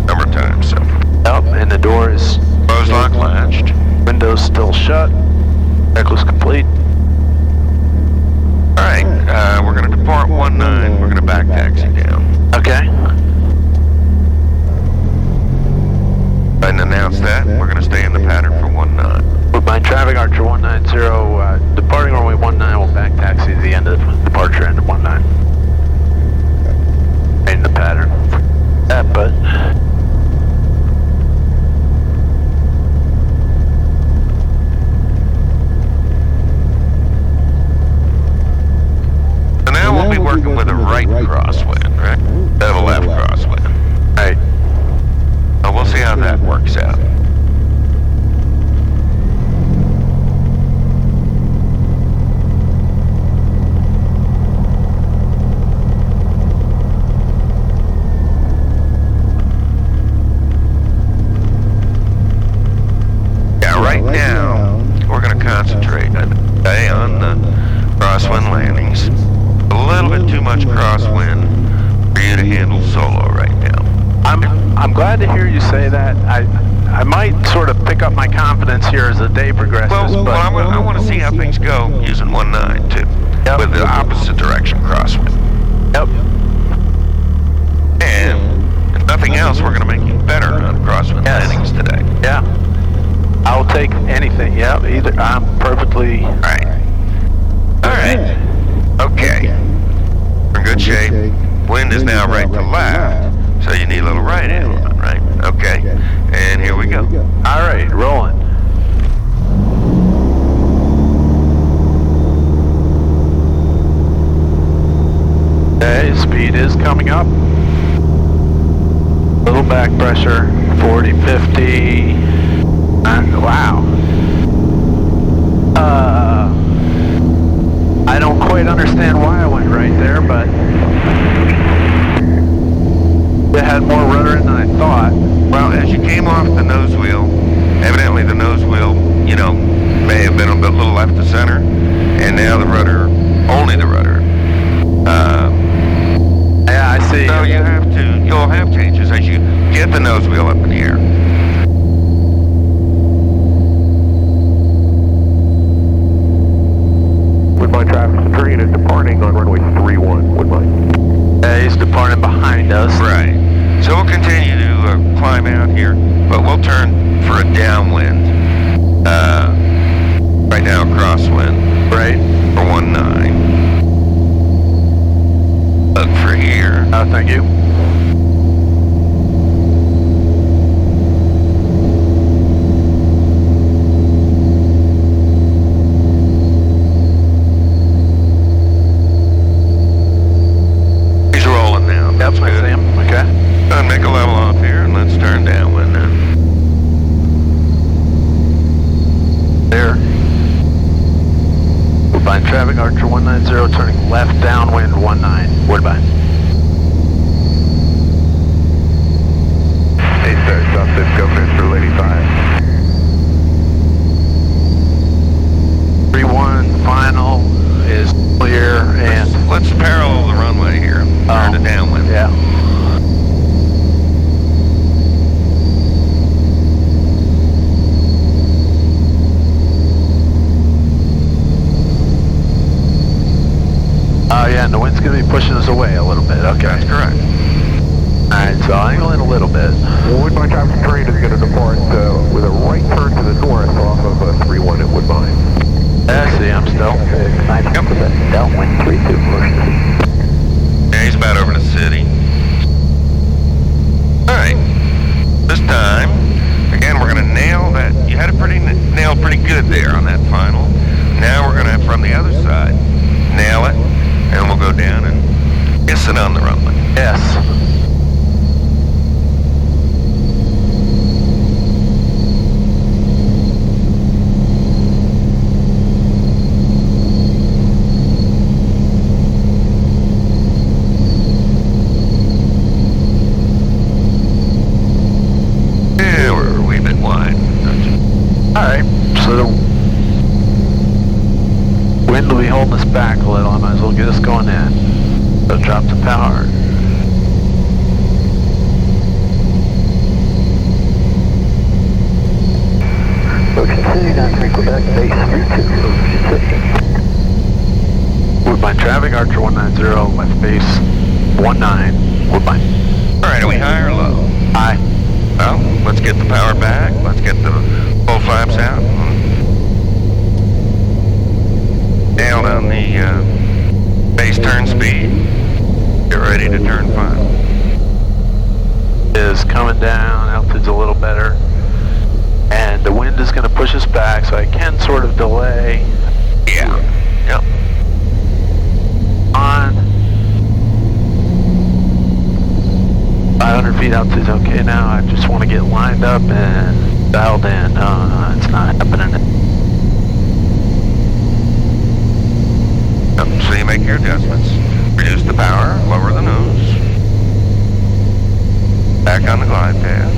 B: Number of times, so.
A: Yep, and the door is
B: Closed, lock, latched.
A: windows still shut. Checklist complete.
B: All right, we're going to depart 19. We're going to back taxi down.
A: Okay.
B: And announce that we're going to stay in the pattern for 19.
A: Woodbine traffic, Archer 190, departing runway 19 will back taxi to the end of departure end of 19. In the pattern. That, but.
B: So now we'll be working with a right crosswind, right? Instead of a left crosswind.
A: Right.
B: So we'll see how that works out. Right now, we're going to concentrate today on the crosswind landings. A little bit too much crosswind for you to handle solo right now.
A: I'm glad to hear you say that. I might sort of pick up my confidence here as the day progresses.
B: Well, I want to see how things go using 19 too, with the opposite direction crosswind.
A: Yep.
B: And if nothing else, we're going to make you better on crosswind landings today.
A: Yeah. I'll take anything. Yeah, either. I'm perfectly.
B: All right. Okay. We're in good shape. Wind is now right to left, so you need a little right aileron, right? Okay. And here we go.
A: All right, rolling. Okay, speed is coming up. Little back pressure, 40, 50. Wow. I don't quite understand why I went right there, but it had more rudder in than I thought.
B: Well, as you came off the nose wheel, evidently the nose wheel, may have been a little left to center, and now the rudder, only the rudder.
A: Yeah, I see.
B: So you'll have changes as you get the nose wheel up in the air.
C: Woodbine traffic train is departing on runway 31, Woodbine.
A: He's departing behind us.
B: Right. So we'll continue to climb out here, but we'll turn for a downwind. Right now, crosswind.
A: Right.
B: For 19. Look for here.
A: Thank you.
B: He's rolling now.
A: Yep,
B: That's
A: I
B: good.
A: see him. Okay.
B: Make a level off here, and let's turn downwind now.
A: There. Woodbine traffic, Archer 190, turning left downwind 19. Woodbine.
C: Hey, sir, South 6 Governor through 85.
A: 3-1 final is clear and.
B: Let's parallel the runway here. Turn to downwind.
A: Yeah. Oh yeah, and the wind's going to be pushing us away a little bit. Okay.
B: That's correct.
A: Alright, so I'll angle in a little bit.
C: Woodbine traffic train is going to depart with a right turn to the north off of 31 at Woodbine.
A: Yeah, see, I'm still.
E: Yep. Downwind 32.
B: Yeah, he's about over the city. Alright. This time, again, we're going to nail that. You had it nailed pretty good there on that final. Now we're going to, from the other side, nail it, and we'll go down and kiss it on the runway.
A: Yes.
B: Yeah, we're a wee bit wide.
A: Alright, so the wind will be holding this back a little, I might as well get us going in. So drop the power.
E: Ocean City, 93 Quebec, base 32, Ocean City.
A: Woodbine traffic, Archer 190, left base 19, Woodbine.
B: Alright, are we high or low?
A: High.
B: Well, let's get the power back. Let's get the full flaps out. Nailed on the base turn speed. Get ready to turn 5.
A: Is coming down, altitude's a little better. And the wind is going to push us back, so I can sort of delay.
B: Yeah. Yep.
A: On 500 feet altitude's okay now. I just want to get lined up and dialed in. It's not happening.
B: Yep. So you make your adjustments. Reduce the power, lower the nose. Back on the glide path.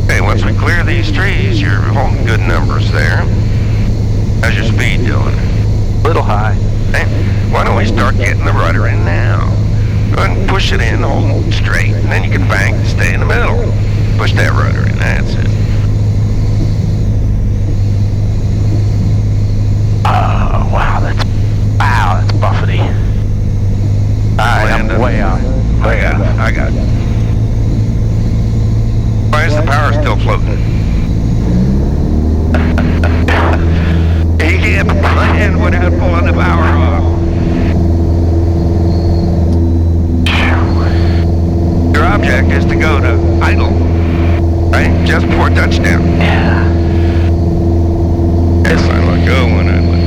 B: Okay, once we clear these trees, you're holding good numbers there. How's your speed doing?
A: Little high.
B: Hey, why don't we start getting the rudder in now? Go ahead and push it in, hold it straight, and then you can bank to stay in the middle. Push that rudder in, that's it.
A: Oh, wow, that's buffety. Alright, I'm way out.
B: I got it. Why is the power still floating? You can't land without pulling the power off. Your object is to go to idle, right? Just before touchdown.
A: Yeah.
B: Yes, I let go when I let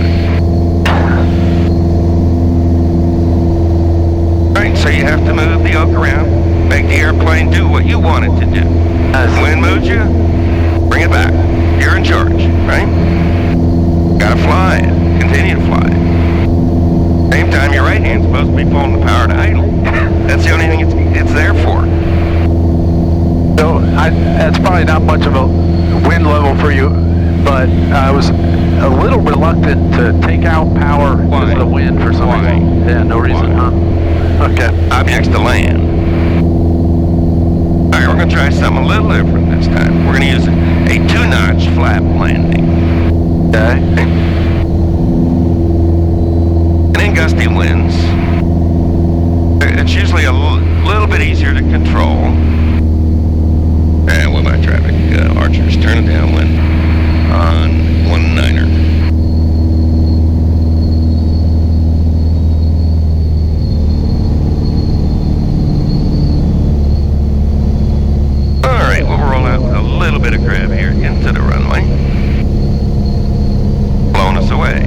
B: it. Right, so you have to move the yoke around, make the airplane do what you want it to do. Wind moves you, bring it back. You're in charge, right? Gotta fly it. Continue to fly it. Same time, your right hand's supposed to be pulling the power to idle. That's the only thing it's there for.
A: So, that's probably not much of a wind level for you, but I was a little reluctant to take out power because of the wind for some reason. Yeah, no reason, huh? Okay.
B: Objects to land. Alright, we're going to try something a little different this time. We're going to use a 2-notch flap landing.
A: Okay.
B: And in gusty winds, it's usually a little bit easier to control. And with my traffic, Archers, turn it downwind on 19er. Alright, we'll roll out with a little bit of crab here into the runway. Blowing us away.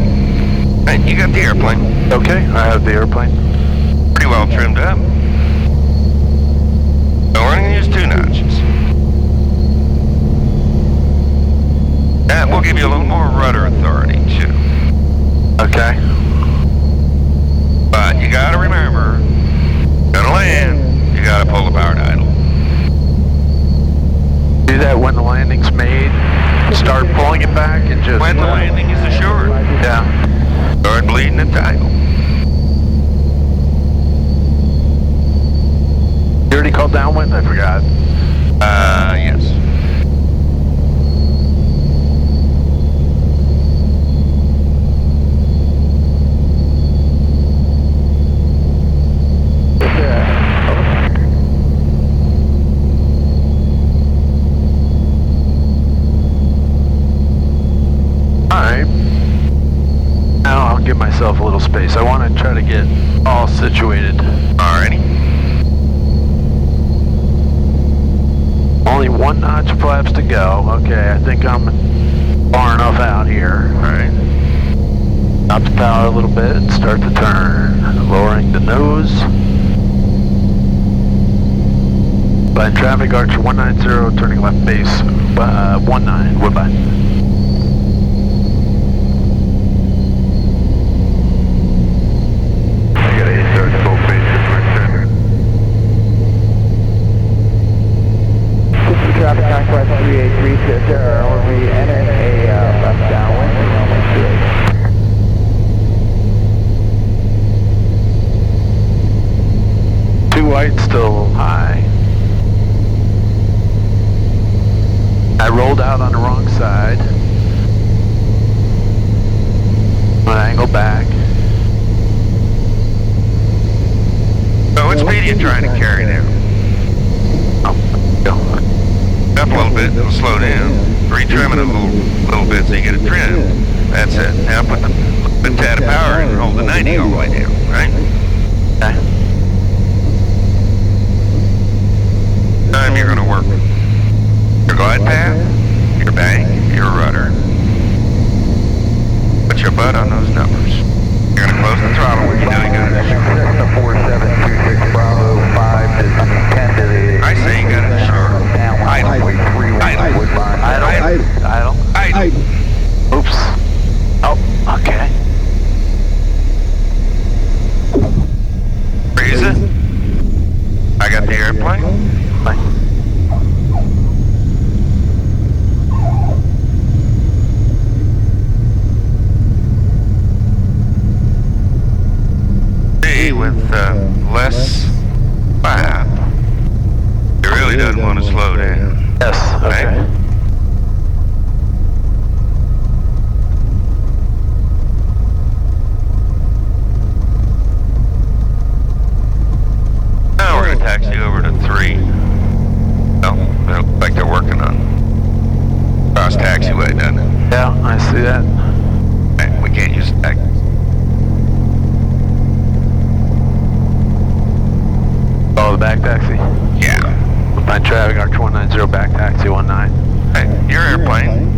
B: Right, you got the airplane.
A: Okay, I have the airplane.
B: Pretty well trimmed up. So we're going to use 2 notches. That will give you a little more rudder authority, too.
A: Okay.
B: But you got to remember, gonna land, you got to pull the power to idle.
A: Do that when the landing's made. Start pulling it back and just...
B: When the landing is assured,
A: Yeah.
B: start bleeding at idle.
A: You already called downwind? I forgot.
B: Yes.
A: Alright. Now I'll give myself a little space. I want to try to get all situated.
B: Alrighty.
A: Only 1 notch flaps to go. Okay, I think I'm far enough out here.
B: Alright.
A: Stop the power a little bit and start the turn. Lowering the nose. By traffic, Archer 190, turning left base 19, Woodbine.
E: Traffic Conquest 383 to Sarah, we enter a left downwind.
A: white's still a little high. I rolled out on the wrong side. I'm gonna angle back.
B: So what speed are you trying to carry now?
A: Go.
B: Up a little bit, it'll slow down. Retrim it a little bit so you get a trim. That's it. Now put the tad of power and hold the 90 all the way down, right?
A: Okay.
B: Time you're gonna work your glide path, your bank, your rudder. Put your butt on those numbers. You're gonna close the throttle when you know you got it.
E: Cessna 4726 Bravo 5 to 10 to the...
B: I say you got it short. Idle.
A: Oops. Oh, okay.
B: Freeze it. I got the airplane.
A: Fine.
B: See, with less flap, it really doesn't want to slow down.
A: Yes, okay.
B: Right? Now we're going to taxi over to 3. Oh, it looks like they're working on cross taxiway, doesn't it?
A: Yeah, I see that.
B: Right, we can't use that.
A: Oh, the back taxi.
B: Yeah.
A: My traffic, Arch 190 back taxi 19.
B: Hey, your airplane.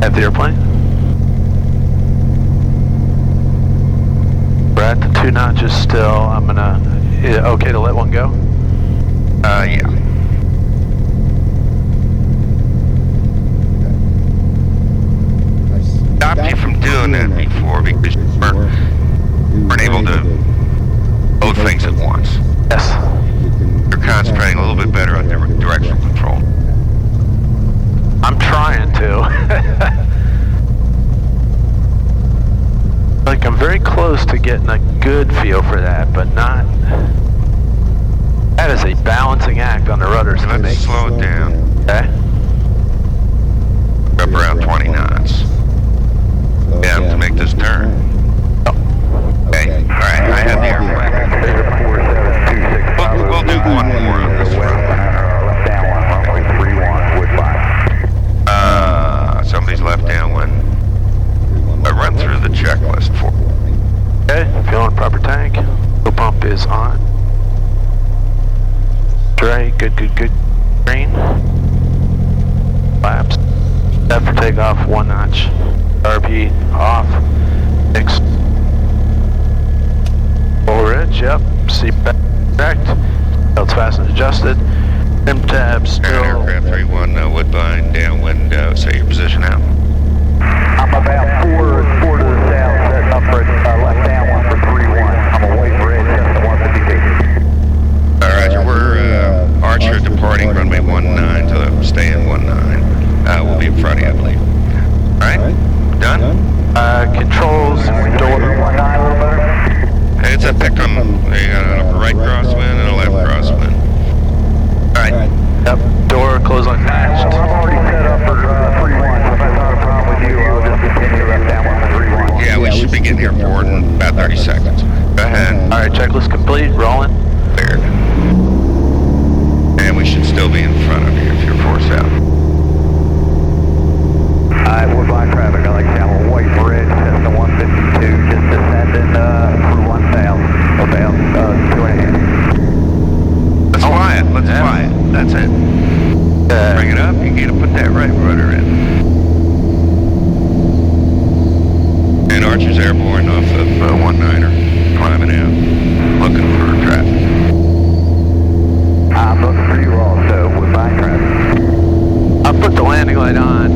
A: At the airplane. We're at the 2 notches still. I'm gonna, okay to let one go?
B: Yeah. Stopped you from doing that before because you weren't able to both things at once.
A: Yes.
B: You're concentrating a little bit better on directional control.
A: I'm trying to. Like, I'm very close to getting a good feel for that, but not... That is a balancing act on the rudders.
B: Let's slow it down.
A: Okay.
B: Up around 20 knots. Yeah, to make this turn. Okay, alright, I have the airplane. We'll do one more on this run. Somebody's left downwind. I run through the checklist for.
A: Okay, fuel and proper tank. The pump is on. Right, good. Green. Flaps. Set for takeoff, 1 notch. RP off. Fixed. Full ridge, yep. Seat back correct. Belts fastened adjusted. Trim tabs still.
B: Aircraft 31, Woodbine, downwind, say your position out.
E: I'm about 4 to the south, setting up for left downwind for 3-1. I'm away for it, Cessna 152.
B: Roger, we're Archer departing runway 19 to stay in 19. We'll be in front of you, I believe. Alright, done?
A: Controls, door.
B: It's a Peckham. You got a right crosswind and a left crosswind. Alright.
A: Yep, door close unlatched.
E: I'm already set up for 3-1, so if that's not a problem with you, I'll just continue left downwind for 3-1.
B: Yeah, we should be getting airport in about 30 seconds. Go ahead.
A: Alright, checklist complete, rolling.
B: Cleared. And we should still be in front of you if you're forced out.
E: Alright, Woodbine traffic, I like Channel White Bridge, Cessna 152, just descending through 1 south, about 2.5.
B: Let's fly it. Let's fly it. That's it. Bring it up. You gotta put that right rudder in. And Archer's airborne off of 19er, climbing out, looking for traffic.
E: I'm looking for you also, Woodbine traffic.
A: I'll put the landing light on.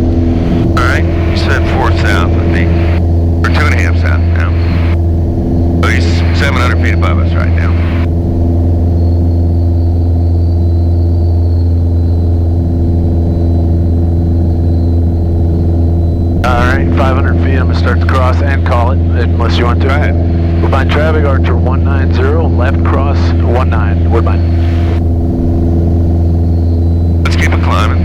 B: Alright, you said 4 south with me. Or 2.5 south now. So he's 700 feet above us right now.
A: Alright, 500 feet, I'm gonna start to cross and call it, unless you want to.
B: Go ahead.
A: Woodbine traffic, Archer 190, left cross 19, Woodbine.
B: Let's keep it climbing.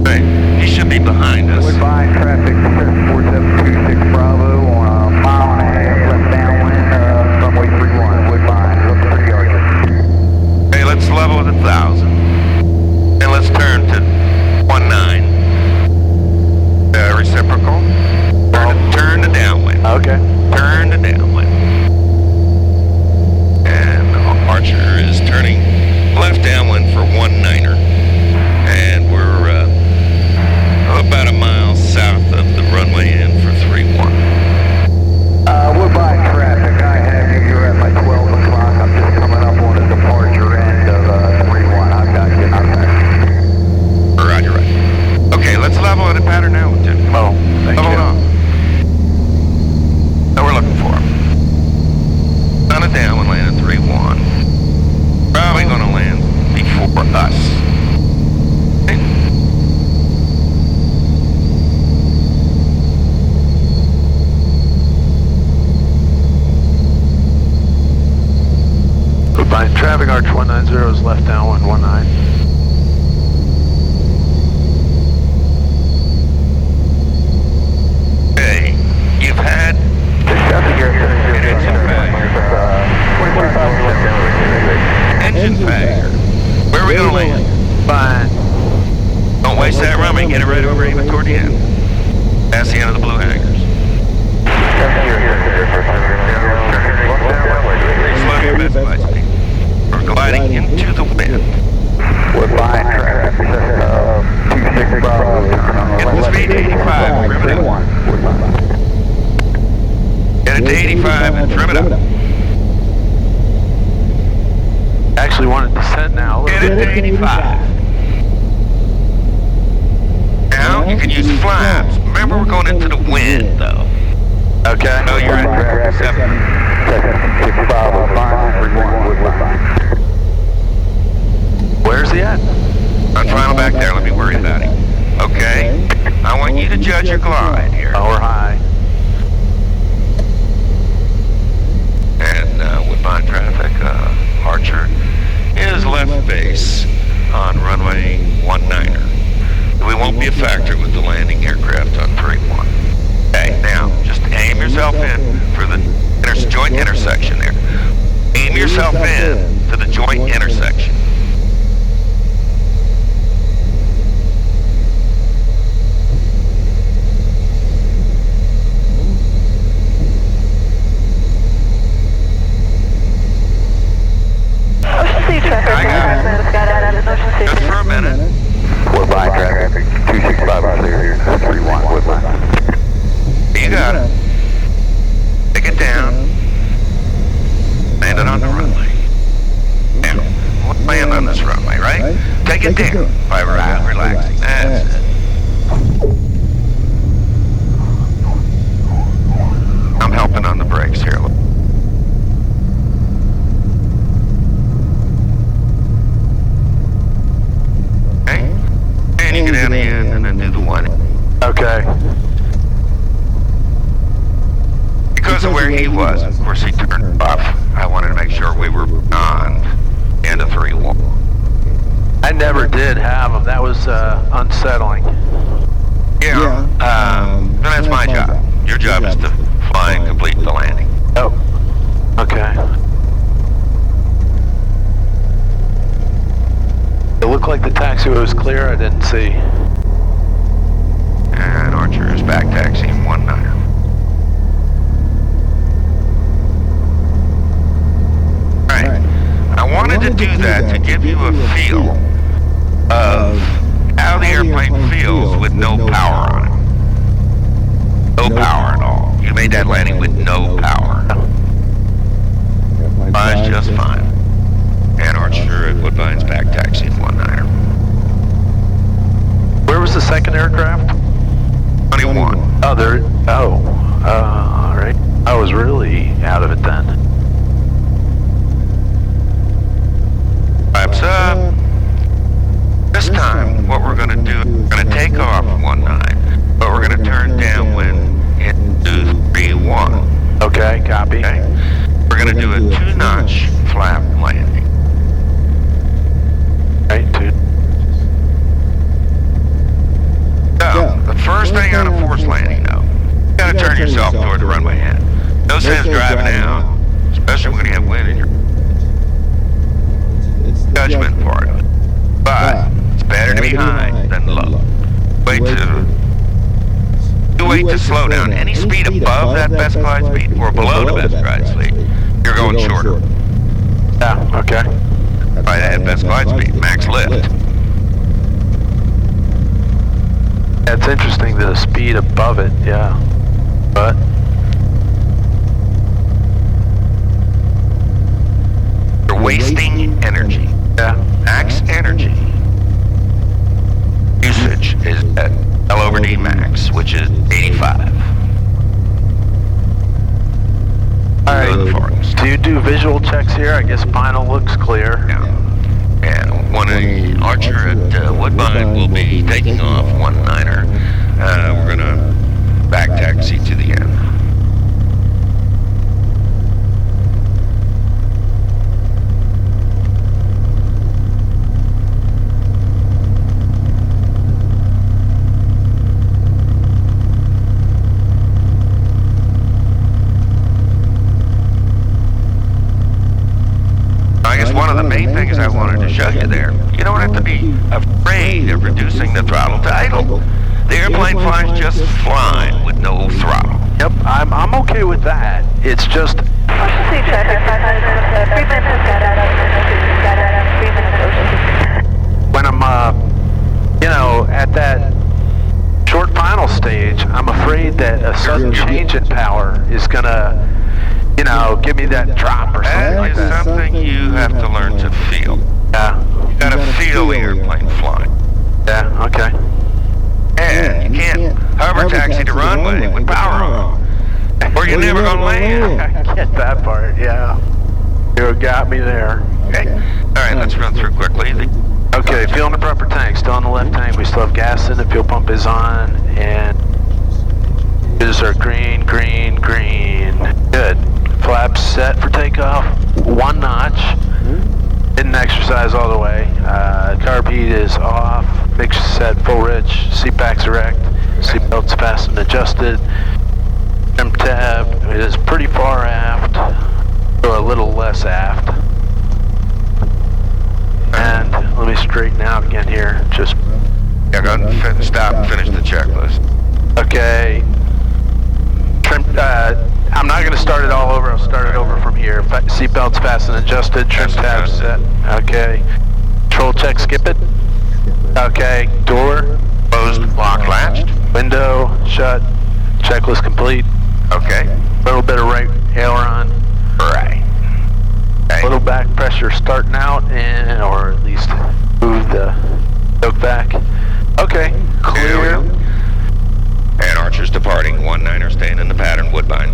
B: Hey, he should be behind us.
E: Woodbine traffic 4726 Bravo on a mile and a half left downwind, runway 31, Woodbine, look for the Archer.
B: Hey, let's level at 1,000. And let's turn to 19. Reciprocal. Turn to downwind.
A: Okay.
B: Turn to downwind. And Archer is turning left downwind for 19er. And we're about a mile south of the runway in for 31.
E: Woodbine traffic, I have you, you're at my 12 o'clock, I'm just coming up on the departure end of 31, I've got you, I'm there.
B: Roger, right. Okay, let's level at a pattern altitude.
A: Oh, thank
B: Level
A: you.
B: it off. So we're looking for him. On a downwind land at 3-1. Probably gonna land before us. Okay.
A: Woodbine traffic, Arch 190 is left downwind 19.
B: Okay, you've had engine failure. Where are we gonna land?
A: Fine.
B: Don't waste that runway. Get it right over even toward the end. Past the end of the blue hangars. Slow your best glide speed. We're gliding into the wind.
E: Woodbine traffic, 26 Bravo, turn on
B: Get the speed to 85. Trim it up. Get it to 85 and trim it up.
A: Actually want to descend now.
B: Get it to 85. Now you can use flaps. Remember, we're going into the wind, though.
A: Okay.
B: No, you're at 7.
E: 6 Bravo, 531, Woodbine.
A: Where's he at?
B: On final back there, let me worry about him. Okay? I want you to judge your glide here.
A: Oh, we're high.
B: And Woodbine traffic, Archer is left base on runway 19er. We won't be a factor with the landing aircraft on 3-1. Okay, now, just aim yourself in for the joint intersection there. Aim yourself in to the joint intersection. I got it. Just for a minute.
E: Woodbine traffic, 265 clear, 31, Woodbine.
B: You got it. Take it down. Land it on the runway. Now, land on this runway, right? Take it down by relaxing. That's it. I'm helping on the brakes here. Okay? And you get down the end and then do the one.
A: Okay.
B: Because of where he was, of course he turned off. I wanted to make sure we were on end of 3-1.
A: I never did have them. That was unsettling.
B: Yeah, then that's my job. Your job is to fly and complete the landing.
A: Oh. Okay. It looked like the taxiway was clear. I didn't see.
B: And Archer is back taxiing 19er. Right. I wanted to do that to give you a feel of how the airplane feels with no power on it. No power at all. You made that landing with no power. Flies just fine. And Archer at Woodbine's back taxiing 19er.
A: Where was the second aircraft?
B: 21.
A: Oh, there. Oh. All right. I was really out of it then.
B: Flaps up. Just going to do, we're going to take off 19, but we're going to turn downwind into 31.
A: Okay, copy.
B: Okay? We're going to do a 2-notch flap landing.
A: Right, 2.
B: So, the first thing on a forced landing, though, you got to turn yourself toward the runway head. No sense driving out, especially when you have wind in your judgment part of it. But it's better to be high than low. Wait to slow down. Any speed above that best glide speed or below the best glide speed, you're going shorter.
A: Yeah, okay.
B: By that best glide speed, max lift.
A: Yeah, it's interesting the speed above it, yeah. But
B: you're wasting energy.
A: yeah.
B: Max energy usage is at L over D max, which is 85.
A: All right. Do you do visual checks here? I guess final looks clear.
B: Yeah. And one Archer at Woodbine will be taking off 19er. We're going to back taxi to the end. I guess one of the main things I wanted to show you there, you don't have to be afraid of reducing the throttle to idle. The airplane flies just fine with no throttle.
A: Yep, I'm okay with that. It's just when I'm at that short final stage, I'm afraid that a sudden change in power is gonna give me that drop or something like that.
B: That is something you have to learn to feel.
A: Yeah.
B: You gotta feel the airplane flying.
A: Yeah, okay.
B: And you can't hover taxi the runway with power on, or you're never gonna land.
A: I get that part, yeah. You got me there.
B: Okay. All right, let's run through quickly.
A: Okay, fuel in the proper tank. Still in the left tank. We still have gas in. The fuel pump is on. And is our green. Good. Flaps set for takeoff. 1 notch. Didn't exercise all the way. Carb heat is off. Mix set full rich. Seat back's erect. Seat belt's fastened and adjusted. Trim tab is pretty far aft, or a little less aft. And let me straighten out again here. Just
B: Yeah, go ahead and stop and finish the checklist.
A: okay. Trim. I'm not going to start it all over. I'll start it over from here. Seat belt's fastened and adjusted. Trim tab set. Okay. Control check. Skip it. Okay. Door
B: Closed, locked, latched.
A: window shut. Checklist complete.
B: Okay.
A: A little bit of right aileron.
B: Right. Okay.
A: Little back pressure starting out, or at least move the yoke back. Okay,
B: There we
A: clear.
B: go. And Archer's departing. 19er staying in the pattern, Woodbine.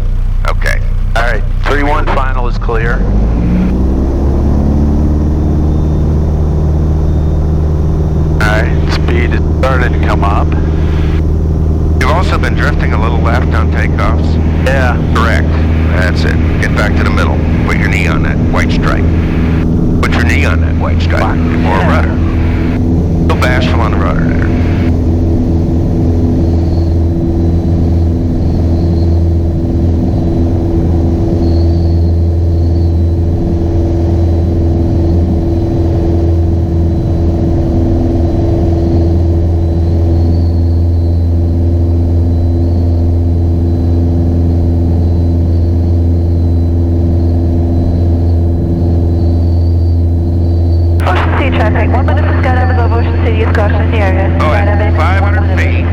B: Okay.
A: All right, 3-1 final is clear. All right, speed is starting to come up.
B: You've also been drifting a little left on takeoffs.
A: Yeah,
B: Correct. That's it. Get back to the middle. Put your knee on that white stripe. Put your knee on that white stripe before a rudder. Still bashful on the rudder there.
F: Traffic, 1 minute for skydive above Ocean City is crossing the area.
B: Oh, at 500 feet,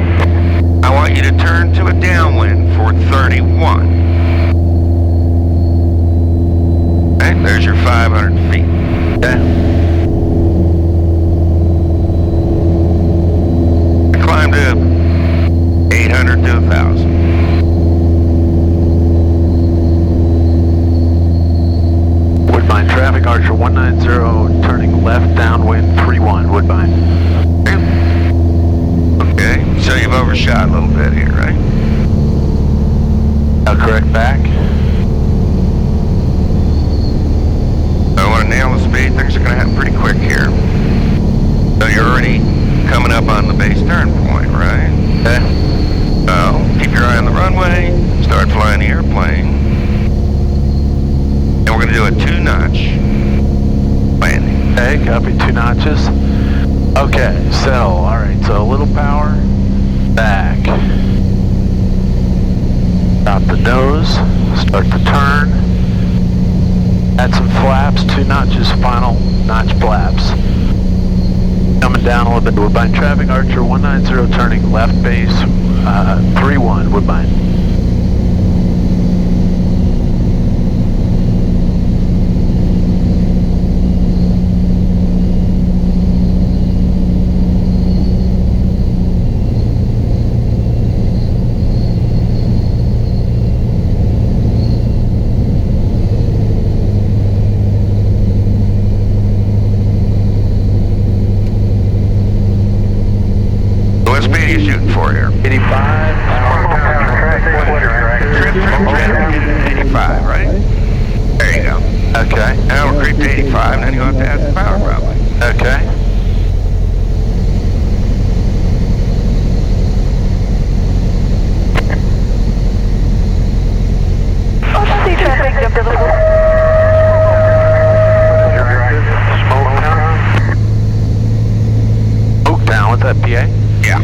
B: I want you to turn to a downwind for 31. Okay, there's your 500 feet.
A: okay.
B: Climb to 800 to 1,000.
A: Woodbine traffic, Archer 190, turning left downwind 31, Woodbine.
B: bit here, right?
A: Now correct back.
B: I want to nail the speed. Things are going to happen pretty quick here. So you're already coming up on the base turn point, right?
A: Okay.
B: So keep your eye on the runway. Start flying the airplane. And we're going to do a 2-notch landing.
A: Okay, copy, 2 notches. Okay, so, alright, so a little power, back. Stop the nose, start the turn. Add some flaps, 2 notches, final notch flaps. Coming down a little bit, Woodbine traffic, Archer 190 turning left base, 31, Woodbine.
B: What speed are you shooting for here?
A: 85.
B: Trim, 85, right? There you go.
A: Okay.
B: Now we'll creep to 85, and then you'll have to add some power probably.
A: Okay.
F: Ocean City traffic, jump to the floor.
A: Oaktown, what's that, PA?
B: Yeah.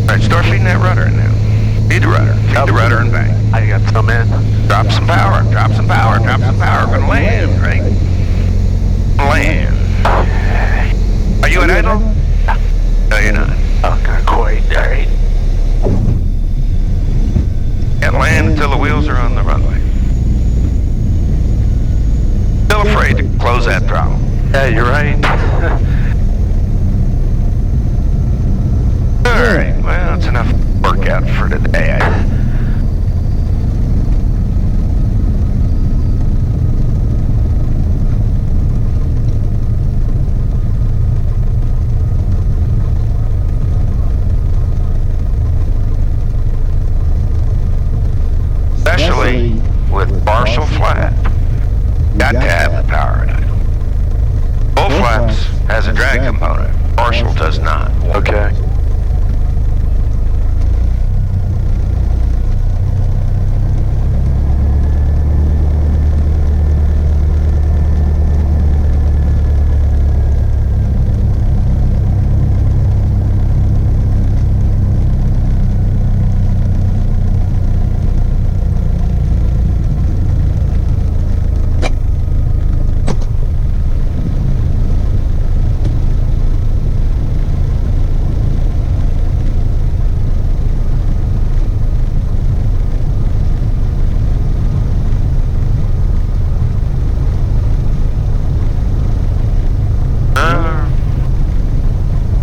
B: All right, start feeding that rudder in now. Feed the rudder. Feed the rudder and bang.
A: I got some in.
B: Drop some power. Drop some power. Drop some power. We're gonna land, right? Land. Are you at idle? No, you're not.
A: Oh, not quite. Alright.
B: Can't land until the wheels are on the runway. Still afraid to close that throttle.
A: Yeah, you're right.
B: All right. Well, it's enough workout for today. Especially with partial flap. Got to have the power in it. Full flaps has a drag component. Partial does not.
A: Okay.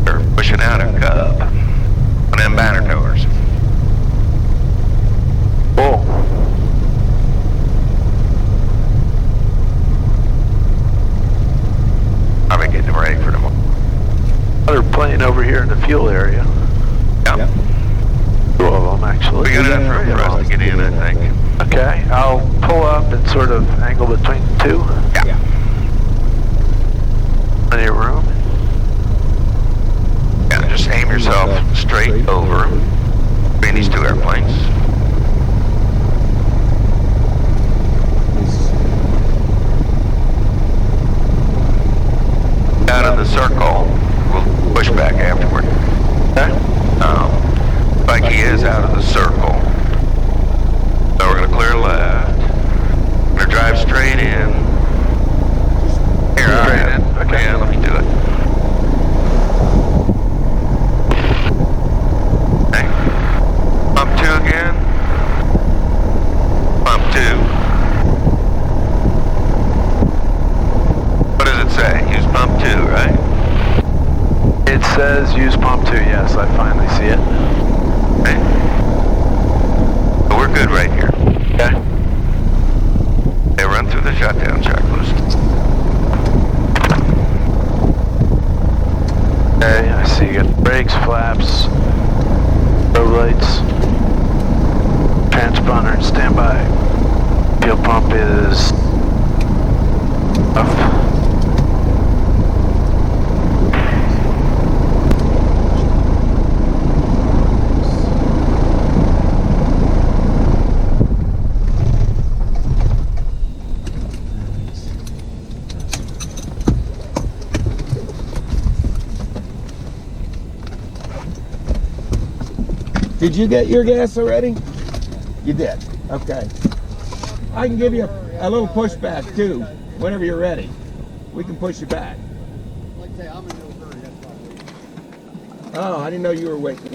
B: They're pushing out a cub on them banner towers.
A: Cool.
B: I'll be getting them ready for tomorrow.
A: Another plane over here in the fuel area.
B: Yeah.
A: 2 of them, actually.
B: We got enough room for us to get in, I think.
A: Okay, I'll pull up and sort of angle between the two.
B: Yeah.
A: Plenty of room.
B: Yeah, just aim yourself straight over between these 2 airplanes. Out of the circle, we'll push back afterward.
A: Okay.
B: Like he is out of the circle. So we're gonna clear left. We're gonna drive straight in. Here,
A: Straight in, okay.
B: Yeah, let me do it. Okay. Pump 2 again. Pump 2. What does it say? Use pump 2, right?
A: pump too, yes, I finally see it.
B: Okay. So we're good right here.
A: Okay.
B: They run through the shutdown checklist.
A: Okay, I see you got brakes, flaps, road lights, transponder and standby. Fuel pump is off.
G: Did you get your gas already? You did. Okay. I can give you a little pushback too, whenever you're ready. We can push you back.
H: Like I say, I'm in no hurry. That's why I'm waiting.
G: Oh, I didn't know you were waiting.